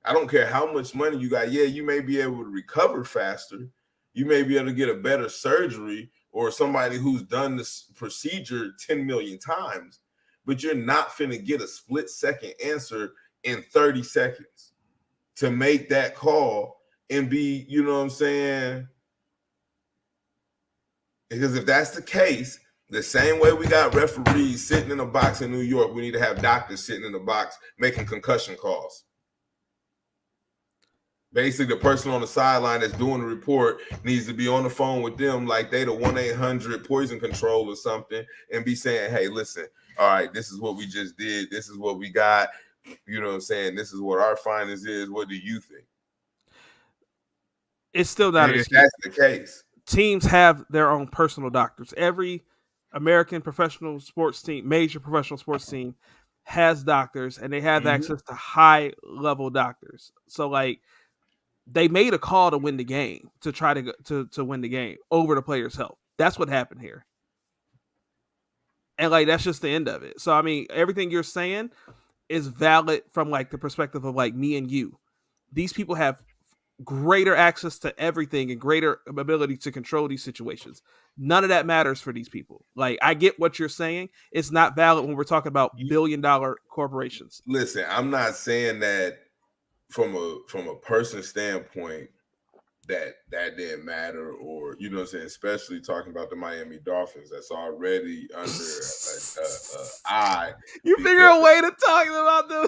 I don't care how much money you got. Yeah, you may be able to recover faster. You may be able to get a better surgery or somebody who's done this procedure 10 million times, but you're not finna get a split second answer in 30 seconds to make that call and be, you know what I'm saying? Because if that's the case, the same way we got referees sitting in a box in New York, we need to have doctors sitting in the box making concussion calls. Basically, the person on the sideline that's doing the report needs to be on the phone with them like they the 1-800 poison control or something and be saying, hey, listen, all right, this is what we just did. This is what we got. You know what I'm saying? This is what our findings is. What do you think? It's still not an If excuse. that's the case. Teams have their own personal doctors. Every American professional sports team, major professional sports team, has doctors, and they have access to high level doctors. So like they made a call to win the game, to try to win the game over the player's health. That's what happened here. And like that's just the end of it. So I mean, everything you're saying is valid from like the perspective of like me and you. These people have greater access to everything and greater ability to control these situations. None of that matters for these people. Like I get what you're saying. It's not valid when we're talking about billion-dollar corporations. Listen, I'm not saying that from a person standpoint that didn't matter, or you know what I'm saying, especially talking about the Miami Dolphins that's already under eye. You figure a way to talk about them.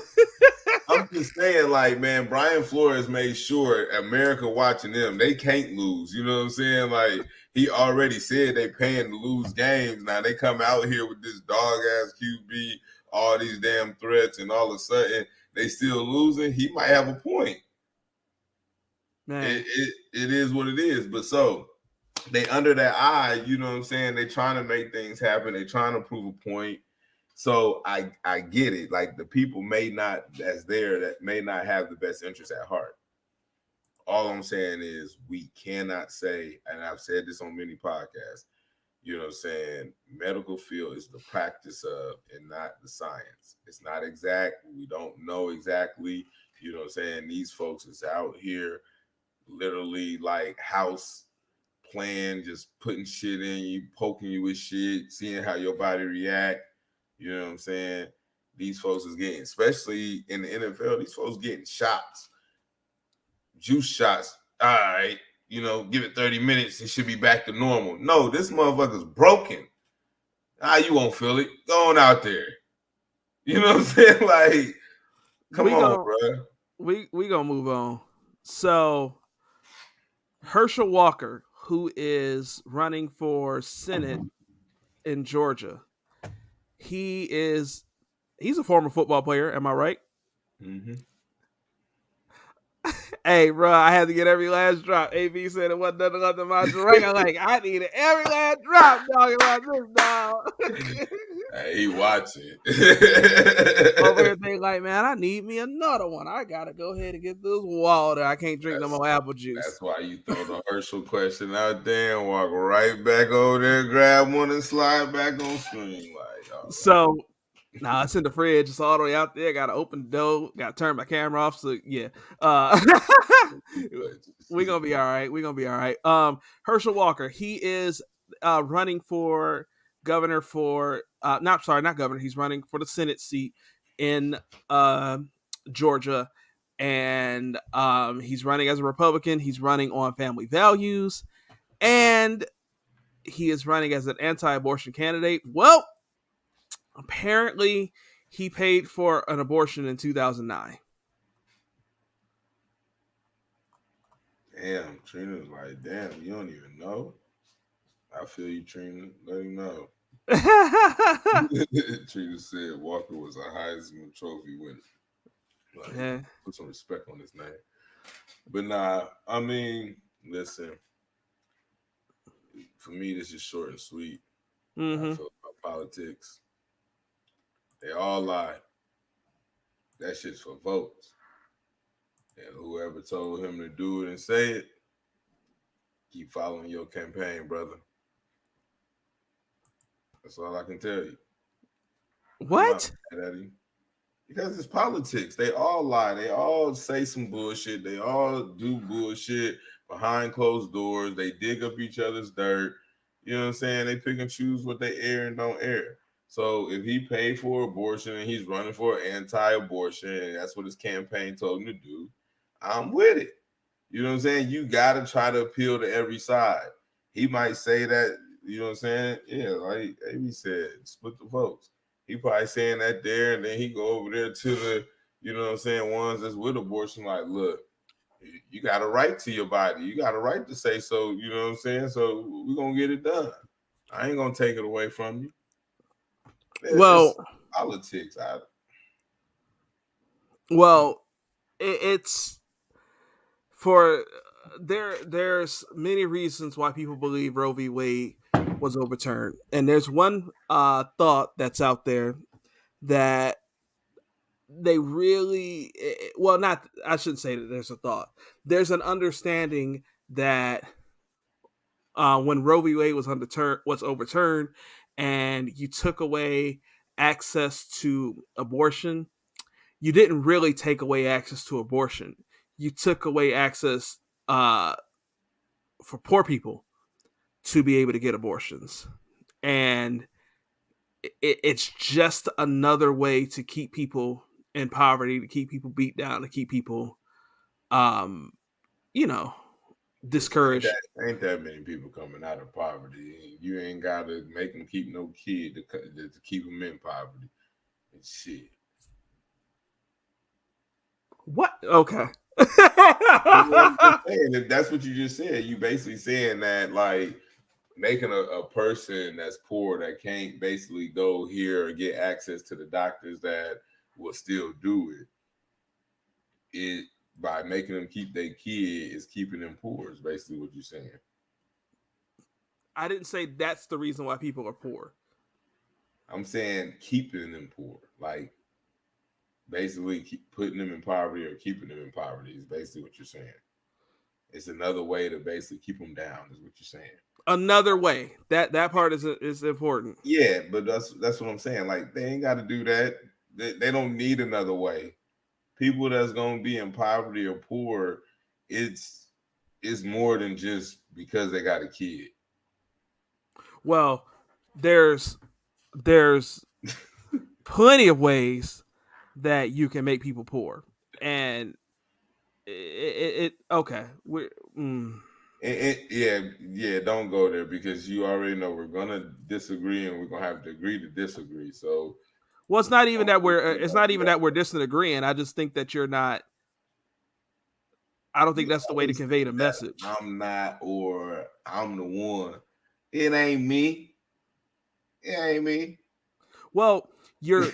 I'm just saying, like, man, Brian Flores made sure America watching them, they can't lose. You know what I'm saying? Like, he already said they paying to lose games. Now they come out here with this dog ass QB, all these damn threats, and all of a sudden they still losing. He might have a point. Man. It is what it is. But so they under that eye, you know what I'm saying? They trying to make things happen. They trying to prove a point. So I get it. Like the people may not that's there that may not have the best interest at heart. All I'm saying is we cannot say, and I've said this on many podcasts, you know what I'm saying, medical field is the practice of and not the science. It's not exact. We don't know exactly, you know what I'm saying? These folks is out here literally like house playing, just putting shit in you, poking you with shit, seeing how your body react. You know what I'm saying? These folks is getting, especially in the NFL, these folks getting shots, juice shots. All right, you know, give it 30 minutes, it should be back to normal. No, this motherfucker's broken. You won't feel it. Go on out there. You know what I'm saying? Like, come on, bro. We gonna move on. So Herschel Walker, who is running for Senate in Georgia, he's a former football player. Am I right? Mm-hmm. Hey, bro, I had to get every last drop. AB said it wasn't nothing left in my drink. I'm like, I needed every last drop talking about this, dog. Hey, he watching. Over here, they like, man, I need me another one. I gotta go ahead and get this water. I can't drink no more apple juice. That's why you throw the Herschel question out there and walk right back over there, grab one, and slide back on screen. Like, oh, so, nah, it's in the fridge. It's all the way out there. Got to open the door. Got to turn my camera off. So yeah, we gonna be all right. We gonna be all right. Herschel Walker, he is running for governor for not governor. He's running for the Senate seat in Georgia, and he's running as a Republican. He's running on family values, and he is running as an anti-abortion candidate. Well, apparently he paid for an abortion in 2009. damn, Trina's like, damn, you don't even know. I feel you, Trina. Let him know. Trina said Walker was a Heisman Trophy winner. Like, Yeah. put some respect on his name. But nah, I mean, listen. For me, this is short and sweet. Mm-hmm. I feel about politics. They all lie. That shit's for votes. And whoever told him to do it and say it, keep following your campaign, brother. That's all I can tell you. What? Because it's politics. They all lie. They all say some bullshit. They all do bullshit. behind closed doors. They dig up each other's dirt. You know what I'm saying? They pick and choose what they air and don't air. So if he paid for abortion and he's running for anti-abortion, and that's what his campaign told him to do, I'm with it. You know what I'm saying? You gotta try to appeal to every side. He might say that, you know what I'm saying? Yeah, like Amy said, split the votes. He probably saying that there, and then he go over there to the, you know what I'm saying, ones that's with abortion, like, look, you got a right to your body. You got a right to say so, you know what I'm saying? So we're gonna get it done. I ain't gonna take it away from you. Well, It's politics. well, it's for there's many reasons why people believe Roe v. Wade was overturned, and there's one thought that's out there that they really well, not, I shouldn't say that there's a thought, there's an understanding that when Roe v. Wade was overturned and you took away access to abortion, you didn't really take away access to abortion. You took away access uh, for poor people to be able to get abortions. And it's just another way to keep people in poverty, to keep people beat down, to keep people, um, you know, Cause discouraged. ain't that many people coming out of poverty. You ain't gotta make them keep no kid to keep them in poverty. And shit. What? Okay. I'm just saying, if that's what you just said, you basically saying that like making a person that's poor that can't basically go here or get access to the doctors that will still do it by making them keep their kid is keeping them poor is basically what you're saying. I didn't say that's the reason why people are poor. I'm saying keeping them poor, like basically keep putting them in poverty or keeping them in poverty is basically what you're saying. It's another way to basically keep them down, is what you're saying. Another way, that part is important. Yeah, but that's what I'm saying. Like they ain't got to do that. They don't need another way. People that's gonna be in poverty or poor, it's it's more than just because they got a kid. Well, there's there's plenty of ways that you can make people poor, and it okay. Yeah, don't go there because you already know we're gonna disagree and we're gonna have to agree to disagree. So Well, it's not even you that we're disagreeing. I just think that you're not. I don't think that's the way to always convey the think that message. I'm not or I'm the one. It ain't me. It ain't me. Well, you're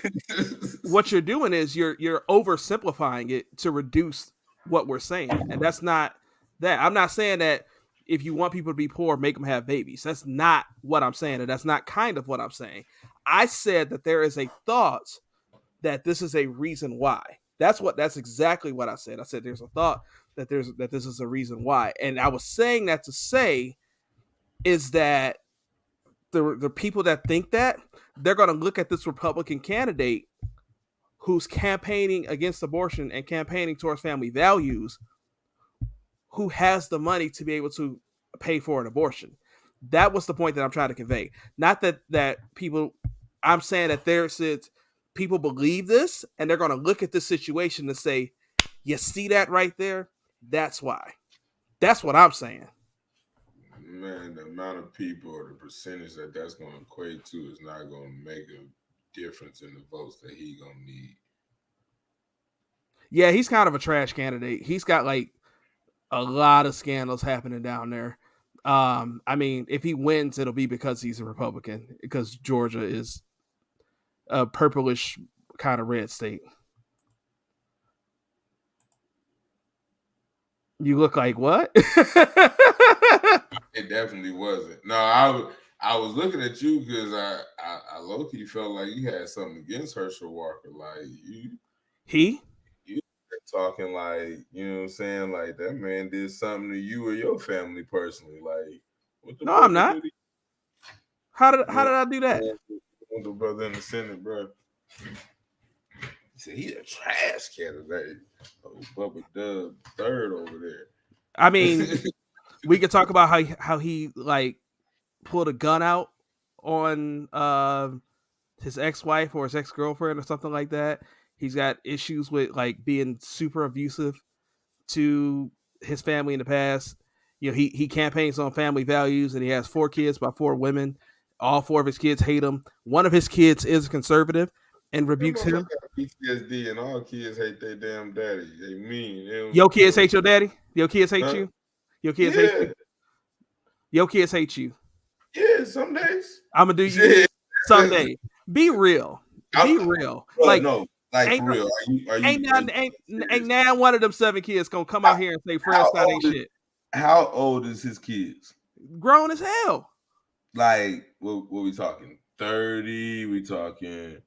what you're doing is you're oversimplifying it to reduce what we're saying, and that's not that. I'm not saying that if you want people to be poor, make them have babies. That's not what I'm saying, and that's not kind of what I'm saying. I said that there is a thought that this is a reason why. That's exactly what I said. I said there's a thought that this is a reason why, and I was saying that to say is that the people that think that, they're going to look at this Republican candidate who's campaigning against abortion and campaigning towards family values, who has the money to be able to pay for an abortion. That was the point that I'm trying to convey. Not that people. I'm saying that there's people believe this and they're going to look at this situation and say, "You see that right there? That's why." That's what I'm saying. Man, the amount of people or the percentage that that's going to equate to is not going to make a difference in the votes that he going to need. Yeah, he's kind of a trash candidate. He's got like a lot of scandals happening down there. I mean, if he wins, it'll be because he's a Republican, because Georgia is a purplish kind of red state. You look like what? It definitely wasn't. No, I was looking at you because I low key felt like you had something against Herschel Walker. Like He? you talking like, you know what I'm saying? Like that man did something to you or your family personally. Like what the No, I'm fuck he not. do to How you? did I do that? The brother in the Senate, bro. He said he's a trash candidate. Oh, Bubba Dub third over I there. mean, We could talk about how he like pulled a gun out on his ex-wife or his ex-girlfriend or something like that. He's got issues with like being super abusive to his family in the past. You know, he campaigns on family values, and he has 4 kids by 4 women. All 4 of his kids hate him. One of his kids is conservative and That rebukes motherfucker him. got PTSD, and all kids hate their damn daddy. They mean. They don't, Your you kids know, hate your daddy. Your kids hate huh? you. Your kids hate Yeah, you. Your kids hate you. yeah. Some days. I'm gonna do you Shit. this someday. Be real. I, Be real. bro, Like no, like ain't for real. ain't Are none you ain't serious? now one of them 7 kids gonna come How, out here and say Fred how Scott ain't old is shit. how old is his kids? Grown as hell. Like what we talking? 30? We talking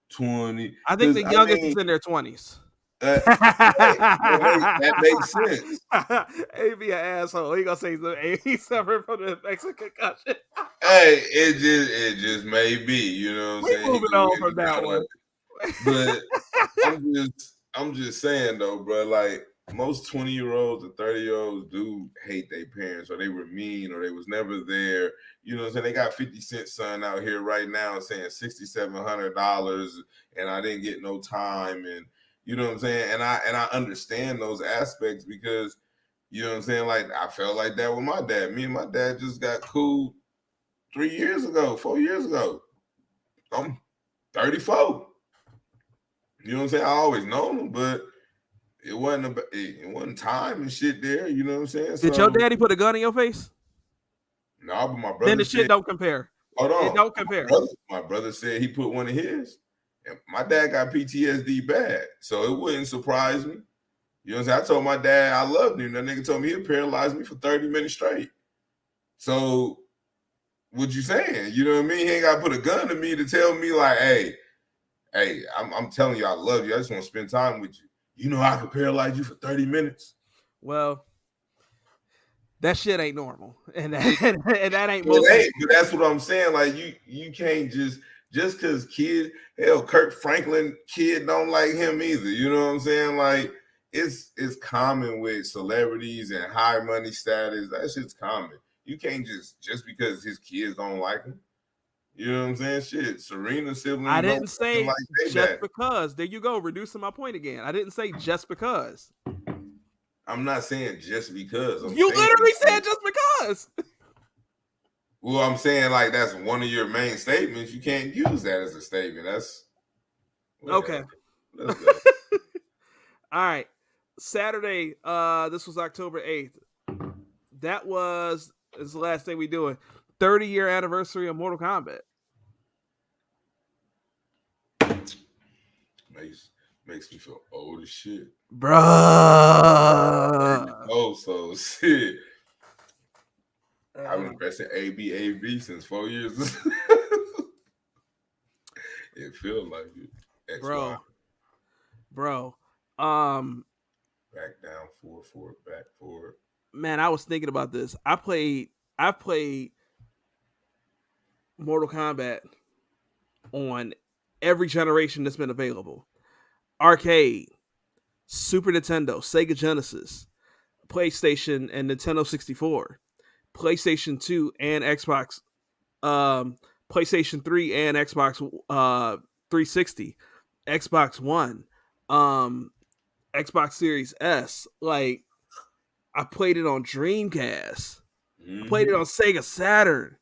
20? I think Because the I youngest is mean, in their 20s. uh, right, that makes sense. He be an asshole. He gonna say he suffered from the Mexican concussion. Hey, it just may be. You know what I'm We saying? He moving gonna on get from the that brunt of one. it. But I'm just saying though, bro. Like most 20-year-olds and 30-year-olds do hate their parents, or they were mean, or they was never there. You know what I'm saying? They got 50 Cent son out here right now saying $6,700, and I didn't get no time, and you know what I'm saying? And I understand those aspects because you know what I'm saying. Like I felt like that with my dad. Me and my dad just got cool 3 years ago, 4 years ago. I'm 34. You know what I'm saying? I always known him, but it wasn't time and shit there. You know what I'm saying? Did your So daddy put a gun in your face? no, but my Then brother the shit said, don't compare. hold It on, don't compare. my brother said he put one of his, and my dad got PTSD bad, so it wouldn't surprise me. You know what I'm saying? I told my dad I loved him. That nigga told me he'd paralyze me for 30 minutes straight. So what you saying? You know what I mean? He ain't got to put a gun to me to tell me like, hey, I'm telling you I love you. I just want to spend time with you. You know I could paralyze you for 30 minutes. Well, that shit ain't normal, and that ain't most It people. ain't, but that's what I'm saying. Like you can't just because kid, hell, Kirk Franklin kid don't like him either. You know what I'm saying? Like it's common with celebrities and high money status. That shit's common. You can't just because his kids don't like him. You know what I'm saying? Shit, Serena I siblings don't didn't like him say like they just dad. because. There you go, reducing my point again. I didn't say just because. I'm not saying just because. I'm You saying literally like, said just because. well, I'm saying like that's one of your main statements. You can't use that as a statement. That's Okay. whatever. Let's go. All right. Saturday, this was October 8th. This is the last thing we doing. 30-year anniversary of Mortal Kombat. Makes me feel old as shit. Bruh. Oh, so shit. I've been investing AB since 4 years. It feels like it. XY bro. Bro. Um, back down, forward, back forward. man, I was thinking about this. I played Mortal Kombat on every generation that's been available. Arcade, Super Nintendo, Sega Genesis, PlayStation and Nintendo 64, PlayStation 2 and Xbox, um, PlayStation 3 and Xbox 360, Xbox One, um, Xbox Series S. Like I played it on Dreamcast. I played it Mm-hmm. on Sega Saturn.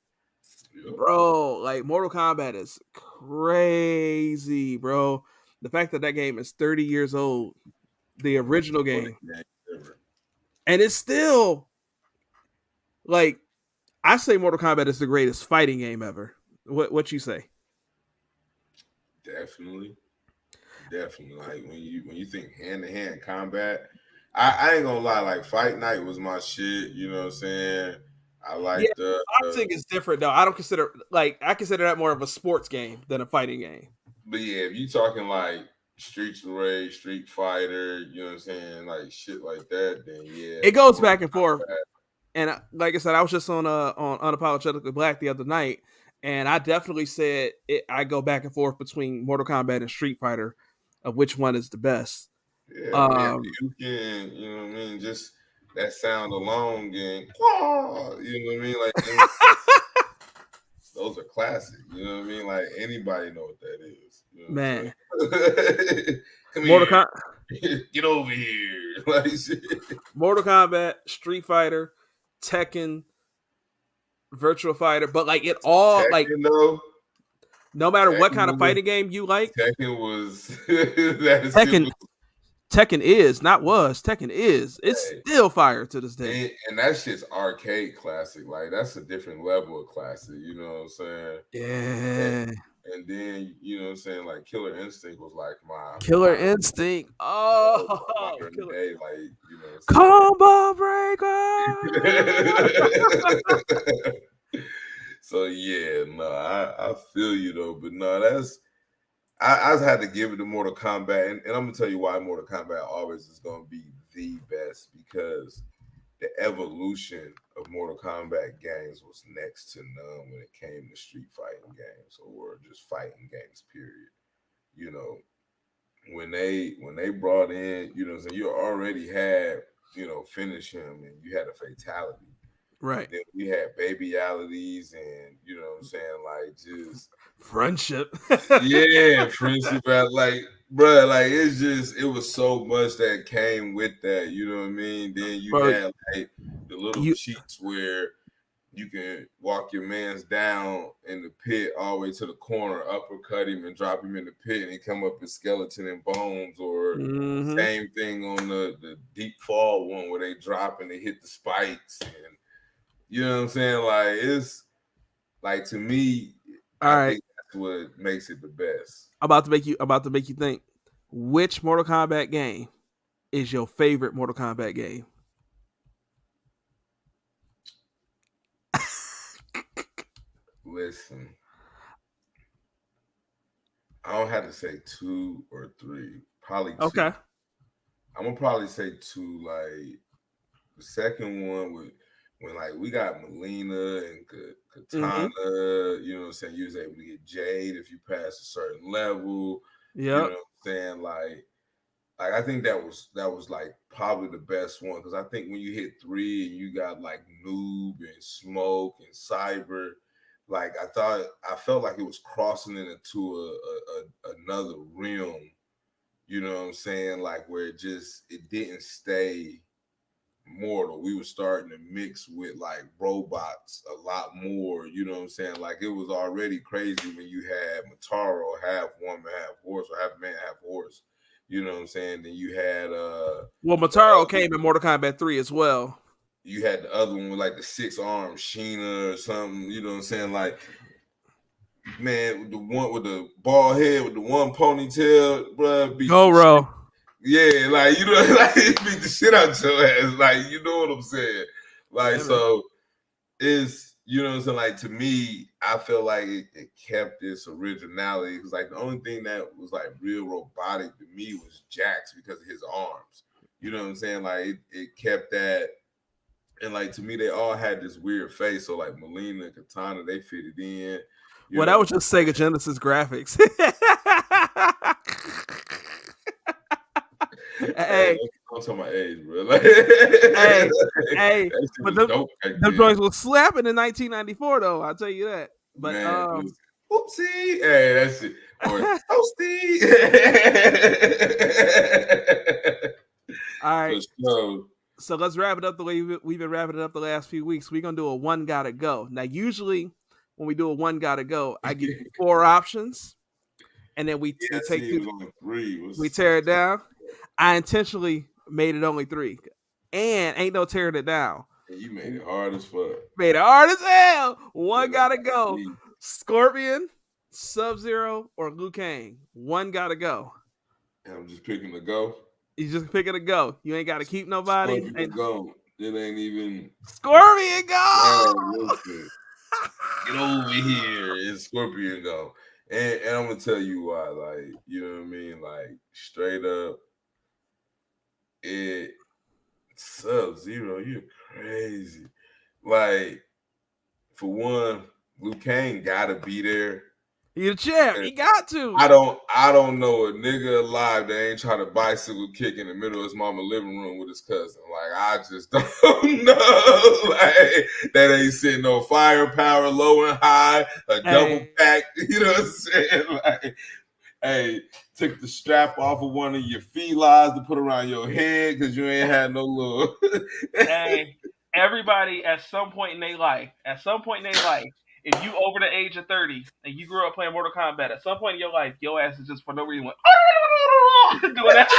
Yep. Bro, like Mortal Kombat is crazy, bro. The fact that that game is 30 years old, the Most original important game, game ever. and it's still like I say Mortal Kombat is the greatest fighting game ever. What you say? Definitely. Definitely. Like when you think hand to hand combat, I ain't gonna lie, like Fight Night was my shit, you know what I'm saying? I Yeah, liked boxing is different though. I don't consider I consider that more of a sports game than a fighting game. but yeah, if you talking like Streets of Rage, Street Fighter, you know what I'm saying, like shit like that, then yeah, It goes Mortal back and forth. Kombat. And like I said, I was just on Unapologetically Black the other night, and I definitely said I go back and forth between Mortal Kombat and Street Fighter of which one is the best. Yeah, I mean, Um, you can, you know what I mean, just that sound alone, and you know what I mean? Like those are classic. You know what I mean? Like anybody know what that is. You know Man, what I'm saying? Come Mortal here, Com- get over here, like shit. Mortal Kombat, Street Fighter, Tekken, Virtual Fighter, but like it all like Tekken though, no matter what kind of Tekken was fighting game you like, Tekken was that shit Tekken was. Tekken is not was Tekken is it's Hey, still fire to this day. and that shit's arcade classic. Like that's a different level of classic. You know what I'm saying? And, Yeah, and then you know what I'm saying. Like Killer Instinct was like Killer my Instinct. that was my Oh, modern Killer day. Like you know Combo Breaker. what I'm saying. So yeah, no, I feel you though, but no, that's I had to give it to Mortal Kombat, and I'm gonna tell you why Mortal Kombat always is gonna be the best because the evolution of Mortal Kombat games was next to none when it came to street fighting games or just fighting games. Period. You know, when they brought in, you know, so you already had finish him and you had a fatality. And Right. then we had babyalities and you know what I'm saying, like just Friendship. yeah, friendship like bruh, like it was so much that came with that, you know what I mean? Then you Bro, had like the little you cheats where you can walk your man's down in the pit all the way to the corner, uppercut him and drop him in the pit and he come up with skeleton and bones, or mhm. same thing on the deep fall one where they drop and they hit the spikes, and you know what I'm saying? Like it's like to me, All I right. think that's what makes it the best. I'm about to make you think. Which Mortal Kombat game is your favorite Mortal Kombat game? Listen, I don't have to say two or three, probably two. Okay. I'm gonna probably say two. Like the second one with when like we got Melina and Katana, Mhm. you know what I'm saying? You was able to get Jade if you pass a certain level. You know Yep. what I'm saying? Like I think that was like probably the best one because I think when you hit three and you got like Noob and Smoke and Cyber, like I felt like it was crossing into another realm. You know what I'm saying? Like where it didn't stay mortal. We were starting to mix with like robots a lot more. You know what I'm saying? Like it was already crazy when you had Mataro half woman, half horse, or half man, half horse. You know what I'm saying? Then you had Well, the Mataro other, came in Mortal Kombat 3 as well. you had the other one with like the six arm Sheena or something. You know what I'm saying? Like man, the one with the bald head with the one ponytail, bruh, beat the shit. Goro. Yeah, like you know, like beat the shit out your ass. Like you know what I'm saying? Like Yeah, man. so is you know what I'm saying? Like to me, I feel like it kept its originality because like the only thing that was like real robotic to me was Jax because of his arms. You know what I'm saying? Like it kept that, and like to me, they all had this weird face. So like Melina and Katana, they fitted in. You Well, know that what was just Sega Genesis graphics. Hey, hey, don't tell my age, bro. Like, hey, hey. that shit But was dope back them then. joints was slapping in 1994, though. I'll tell you that. But Man, listen. Whoopsie. Hey, that's it. Or toasty. all For right. sure. So let's wrap it up the way we've been wrapping it up the last few weeks. We're gonna do a one gotta go. Now, usually when we do a one gotta go, I give you four options, and then we Yeah, we I see take it two, was only three. we tear it down. I intentionally made it only three, and ain't no tearing it down. And you made it hard as fuck. Made it hard as hell. Yeah, One like, gotta go. see, Scorpion, Sub Zero, or Liu Kang. One gotta go. and I'm just picking the go. You just picking a go. You ain't gotta keep nobody. Scorpion And go. It ain't even. Scorpion go. Man, listen. Get over here. It's Scorpion go. And I'm gonna tell you why. Like, you know what I mean? Like, straight up, it Sub Zero. You're crazy. Like, for one, Liu Kang gotta be there. He the champ. He got to. I don't know a nigga alive that ain't trying to bicycle kick in the middle of his mama living room with his cousin. Like I just don't know. Like that ain't sitting no firepower low and high, a double Hey, pack. You know what I'm saying? Like, hey, took the strap off of one of your felines to put around your head because you ain't had no little. Hey, everybody at some point in their life, if you over the age of 30 and you grew up playing Mortal Kombat, at some point in your life, your ass is just for no reason went doing that.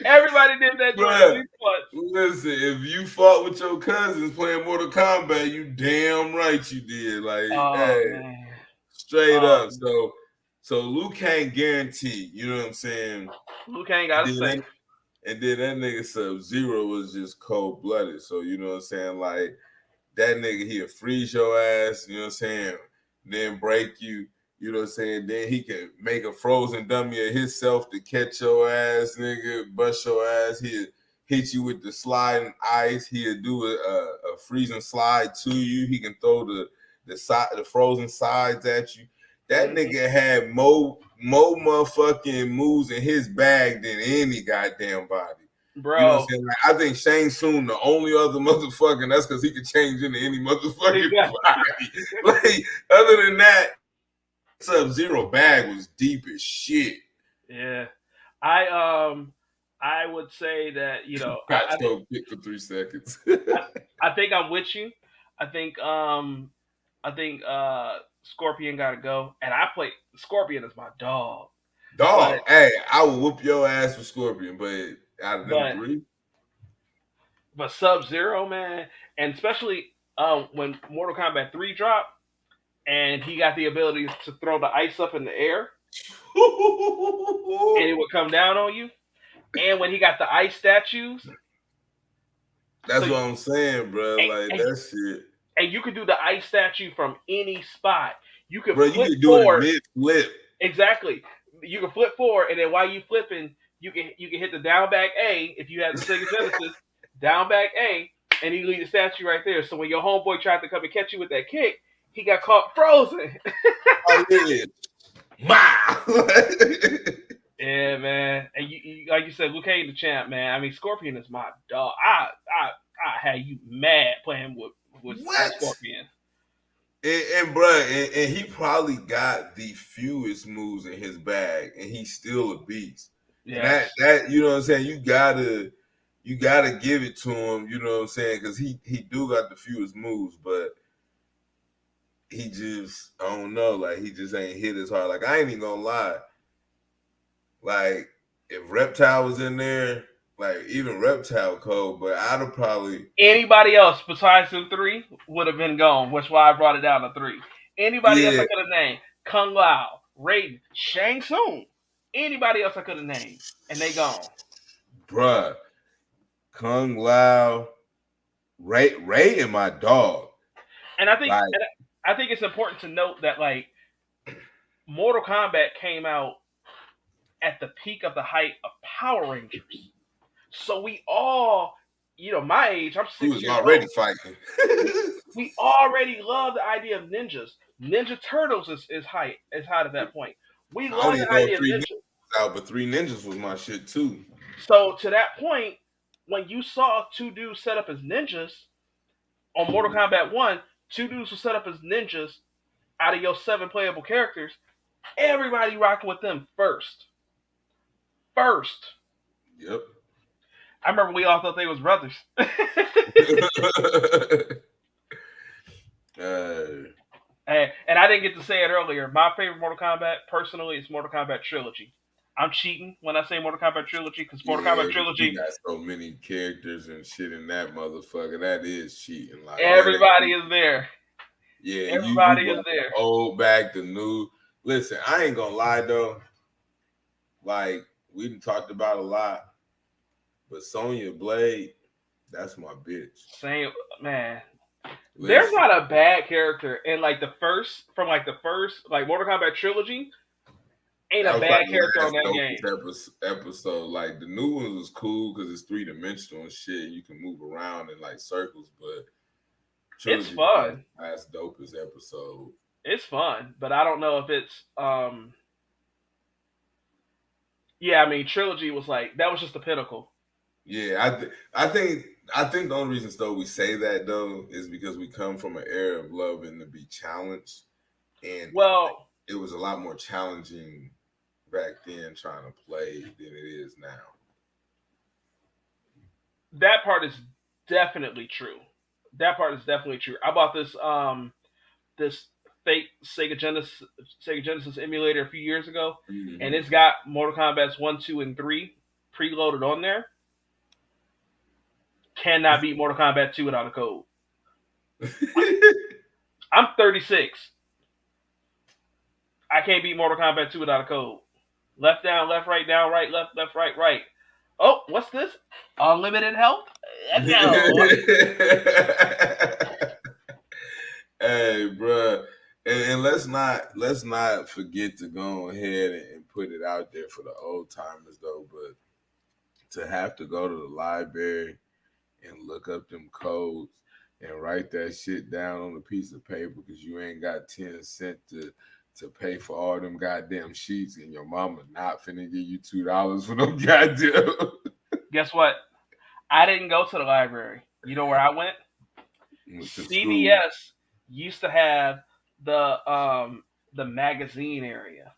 Everybody did that joint at Bruh, least once. listen, if you fought with your cousins playing Mortal Kombat, you damn right you did. Like, Oh hey, man. straight Oh, up. So Luke can't guarantee, you know what I'm saying? Liu Kang And got a then safe. that, and then that nigga Sub-Zero was just cold blooded. So you know what I'm saying? Like that nigga, he'll freeze your ass, you know what I'm saying? Then break you, you know what I'm saying? Then he can make a frozen dummy of himself to catch your ass, nigga, bust your ass. He'll hit you with the sliding ice. He'll do a freezing slide to you. He can throw the frozen sides at you. That Hmm. nigga had more motherfucking moves in his bag than any goddamn body. You know what I'm Bro, saying? Like, I think Shang Tsung the only other motherfucker, and that's because he could change into any motherfucking exactly. body. Like, other than that, Sub-Zero bag was deep as shit. Yeah. I would say that, Got so quick for 3 seconds. I think I'm with you. I think Scorpion gotta go. And I play Scorpion is my dog. But Dog, hey, I would whoop your ass for Scorpion, but out of them but three, but Sub Zero, man, and especially when Mortal Kombat 3 dropped and he got the ability to throw the ice up in the air and it would come down on you. And when he got the ice statues, so that's what I'm saying, bro. and, Like and, that shit, and you could do the ice statue from any spot. You could bro. You flip could do it in forward. mid flip. Exactly. You can flip forward, and then while you flipping, you can hit the down back A if you have the Sega Genesis, down back A, and he leave the statue right there. So when your homeboy tried to come and catch you with that kick, he got caught frozen. Oh yeah, wow. Yeah, man. And like you said, Luke Cage the champ, man. I mean, Scorpion is my dog. I had you mad playing with What? Scorpion. And bruh, and he probably got the fewest moves in his bag, and he's still a beast. And that Yes. that you know what I'm saying. You gotta give it to him. You know what I'm saying, because he do got the fewest moves, but he just I don't know. Like he just ain't hit as hard. Like I ain't even gonna lie. Like if Reptile was in there, like even Reptile cold, but I'd have probably Anybody else besides them three would have been gone, which is why I brought it down to three. Anybody else yeah, I could have named, Kung Lao, Raiden, Shang Tsung, anybody else I could have named, and they gone. bruh, Kung Lao, Ray, and my dog. And Like I think it's important to note that like Mortal Kombat came out at the peak of the height of Power Rangers, so we all, my age, I'm he 6 was years already old. fighting. We already love the idea of ninjas. Ninja Turtles is high at that point. We I don't love even the know if idea of Three ninjas. Ninjas was out, but Three Ninjas was my shit too. So to that point, when you saw two dudes set up as ninjas on Mortal Kombat 1, two dudes were set up as ninjas out of your seven playable characters, everybody rocking with them first. First. Yep. I remember we all thought they was brothers. uh, And I didn't get to say it earlier. My favorite Mortal Kombat, personally, is Mortal Kombat Trilogy. I'm cheating when I say Mortal Kombat Trilogy because Mortal yeah, Kombat you Trilogy, got so many characters and shit in that motherfucker. That is cheating. Like that everybody ain't. is there. Yeah, you Everybody is brought the there. old back, the new. Listen, I ain't gonna lie though. Like we done talked about a lot, but Sonya Blade, that's my bitch. Same man. There's Listen, not a bad character in like the first like Mortal Kombat trilogy. Ain't that a was bad probably the character on last that game. dopest episode. Like the new one was cool because it's 3 dimensional and shit. You can move around in like circles, but It's Trilogy was like fun. the last dopest episode. It's fun, but I don't know if it's yeah, I mean trilogy was like that was just the pinnacle. Yeah, I think the only reason though we say that though is because we come from an era of loving to be challenged, and Well, it was a lot more challenging back then trying to play than it is now. that part is definitely true. That part is definitely true. I bought this fake Sega Genesis emulator a few years ago, and Mm-hmm. it's got Mortal Kombat's 1, 2, and 3 preloaded on there. Cannot beat Mortal Kombat 2 without a code. I'm 36. I can't beat Mortal Kombat 2 without a code. Left down, left, right, down, right, left, right, right. Oh, what's this? Unlimited health? No. Hey, bruh. And let's not forget to go ahead and put it out there for the old timers though, but to have to go to the library and look up them codes and write that shit down on a piece of paper because you ain't got 10 cents to pay for all them goddamn sheets and your mama not finna give you $2 for them goddamn Guess what? I didn't go to the library. You know where I went? to school. CVS used to have the magazine area.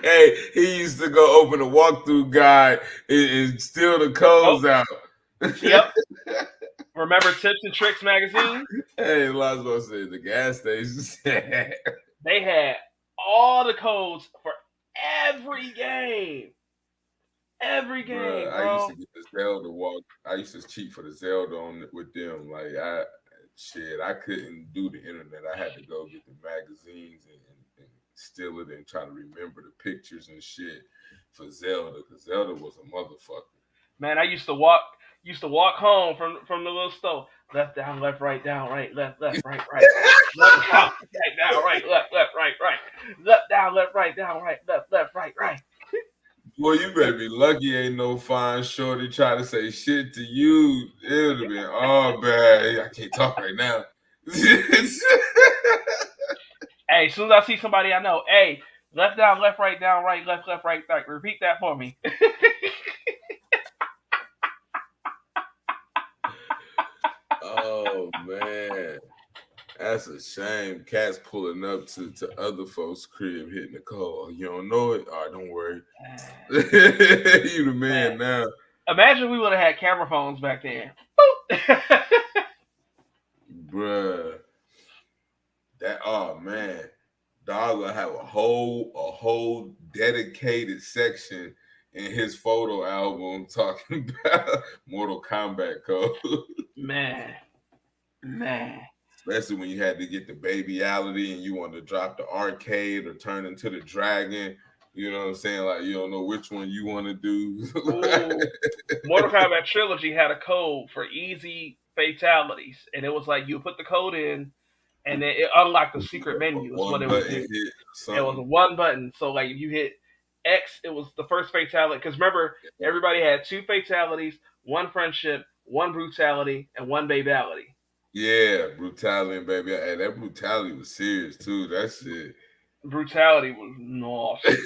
Hey, he used to go open a walkthrough guide and steal the Oh, codes out. yep. Remember Tips and Tricks magazine? Hey, Lars gonna say the gas station. They had all the codes for every game. Every Bruh, game, I used bro. to get the Zelda walk. I used to cheat for the Zelda with them. I couldn't do the internet. I had to go get the magazines and steal it and try to remember the pictures and shit for Zelda because Zelda was a motherfucker. Man, I used to walk home from the little store. Left down, left, right, down, right, left, left, right, right. Left down, right, down, right, left, right, right. Left down, left, right, down, right, left, right, right. Boy, you better be lucky ain't no fine shorty try to say shit to you. It would have been all bad. I can't talk right now. Hey, as soon as I see somebody I know, hey, left down, right, left, right, right. Repeat that for me. Oh man. That's a shame. Cats pulling up to other folks' crib hitting the call. You don't know it? All right, don't worry. You the man Man, now. imagine we would have had camera phones back then. Bruh. That oh man. Dog will have a whole dedicated section in his photo album talking about Mortal Kombat code. Man, man. Especially when you had to get the babyality and you wanted to drop the arcade or turn into the dragon. You know what I'm saying? Like you don't know which one you want to do. Ooh, Mortal Kombat Trilogy had a code for easy fatalities, and it was like you put the code in, and then it unlocked the secret menu. Is what One it would button do. hit It was something. one button. So like if you hit X, it was the first fatality. Because remember, everybody had two fatalities, one friendship, one brutality, and one babality. Yeah, brutality, baby. Hey, that brutality was serious too. That shit. Brutality was nauseous.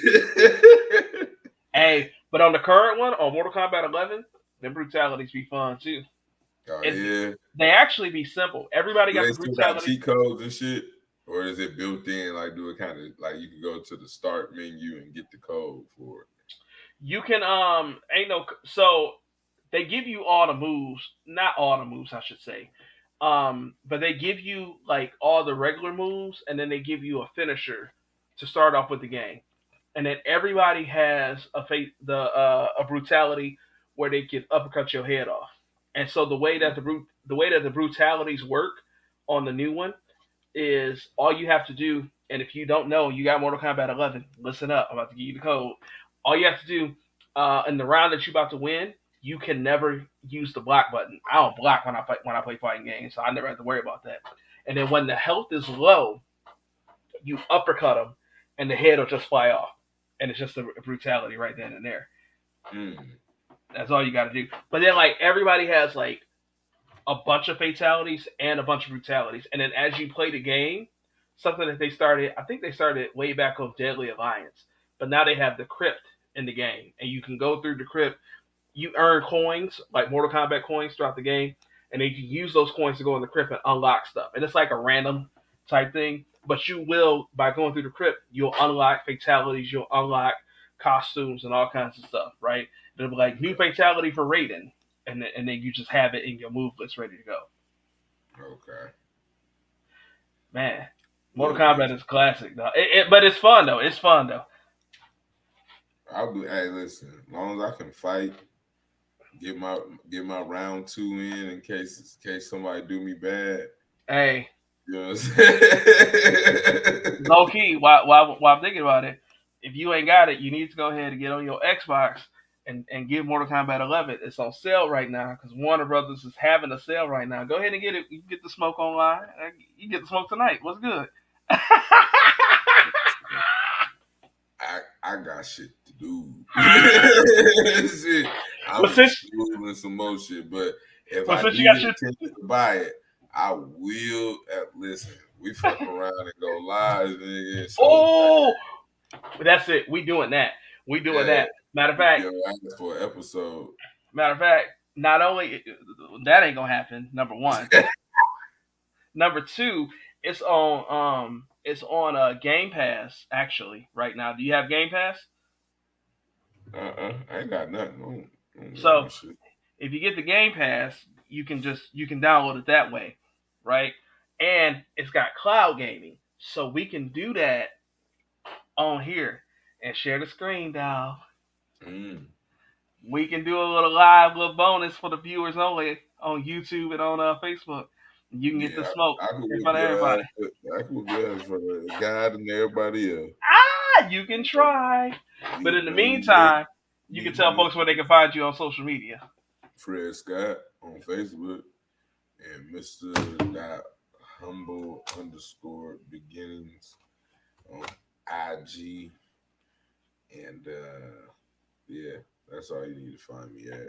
Hey, but on the current one, on Mortal Kombat 11, the brutalities be fun too. Oh It's, yeah. they actually be simple. Everybody Do got they the still got brutality. cheat codes and shit? Or is it built in? Like, do it kind of like you can go to the start menu and get the code for it? You can ain't no so they give you all the moves, not all the moves I should say. But they give you like all the regular moves and then they give you a finisher to start off with the game. And then everybody has a brutality where they can uppercut your head off. And so the way that the brutalities work on the new one is all you have to do, and if you don't know, you got Mortal Kombat 11. Listen up, I'm about to give you the code. All you have to do in the round that you're about to win, you can never use the block button. I don't block when I play fighting games, so I never have to worry about that. And then when the health is low, you uppercut them, and the head will just fly off, and it's just a brutality right then and there. Mm. That's all you got to do. But then like everybody has like a bunch of fatalities and a bunch of brutalities. And then as you play the game, something that they started, I think they started way back on Deadly Alliance, but now they have the crypt in the game, and you can go through the crypt. You earn coins like Mortal Kombat coins throughout the game, and then you can use those coins to go in the crypt and unlock stuff. And it's like a random type thing, but you will by going through the crypt, you'll unlock fatalities, you'll unlock costumes and all kinds of stuff, right? It'll be like new fatality for Raiden, and then you just have it in your move list ready to go. Okay. Man, Mortal Look, man, Kombat is classic though. But it's fun though. It's fun though. I'll be. Hey, listen. As long as I can fight, get my get my round two in case somebody do me bad. Hey, You know what I'm saying? low key. While I'm thinking about it, if you ain't got it, you need to go ahead and get on your Xbox and get Mortal Kombat 11. It's on sale right now because Warner Brothers is having a sale right now. Go ahead and get it. You can get the smoke online. You can get the smoke tonight. What's good? I got shit to do. Shit, I'm well, in since school and some more shit, but if well, I since do you got get shit. tempted to buy it, I will. Listen, we fuck around and go live, nigga. And show Oh, that's it. We doing that. We doing yeah, that. Matter of whoop fact, your ass for an episode. matter of fact, not only that ain't gonna happen. Number one. Number two, it's on Game Pass actually right now. Do you have Game Pass? I ain't got nothing. I don't got So no shit. if you get the Game Pass, you can download it that way, right? And it's got cloud gaming, so we can do that on here and share the screen, dog. Mm. We can do a little live, little bonus for the viewers only on YouTube and on Facebook. You can get the Yeah, smoke I could in whoop front of your ass. everybody. I could whoop your ass for the God and everybody else. You can try. But in the On the neck, meantime, you can meet tell me folks where they can find you on social media. Fred Scott on Facebook and Mr. Dot Humble underscore beginnings on IG. And yeah, that's all you need to find me at.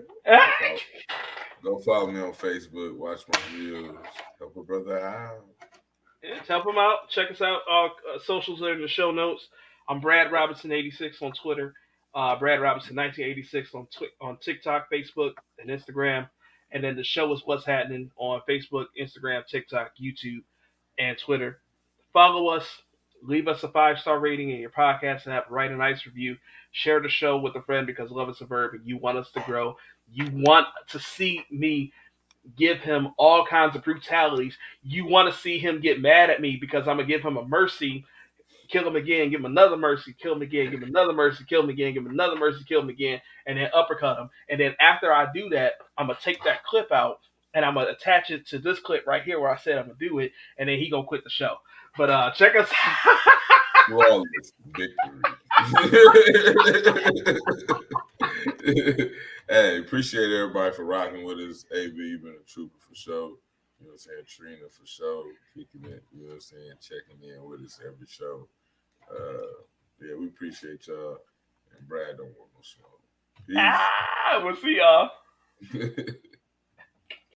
Go follow me on Facebook, watch my reels, help a brother out. Yeah, help them out. Check us out. Our socials are in the show notes. I'm Brad Robinson 86 on Twitter. Brad Robinson 1986 on TikTok, Facebook, and Instagram. And then the show is What's Happening on Facebook, Instagram, TikTok, YouTube, and Twitter. Follow us. Leave us a 5-star rating in your podcast app. Write a nice review. Share the show with a friend because love is a verb and you want us to grow. You want to see me give him all kinds of brutalities. You want to see him get mad at me because I'm gonna give him a mercy, kill him again, give him another mercy, kill him again, give him another mercy, kill him again, give him another mercy, kill him again, and then uppercut him. And then after I do that, I'm gonna take that clip out and I'm gonna attach it to this clip right here where I said I'm gonna do it, and then he gonna quit the show. But check us out. Flawless victory. Hey, appreciate everybody for rocking with us. AB, you've been a trooper for sure. You know what I'm saying? Trina for sure. Kicking it, you know what I'm saying? Checking in with us every show. Yeah, we appreciate y'all. And Brad don't want no smoke. Peace. We'll see y'all.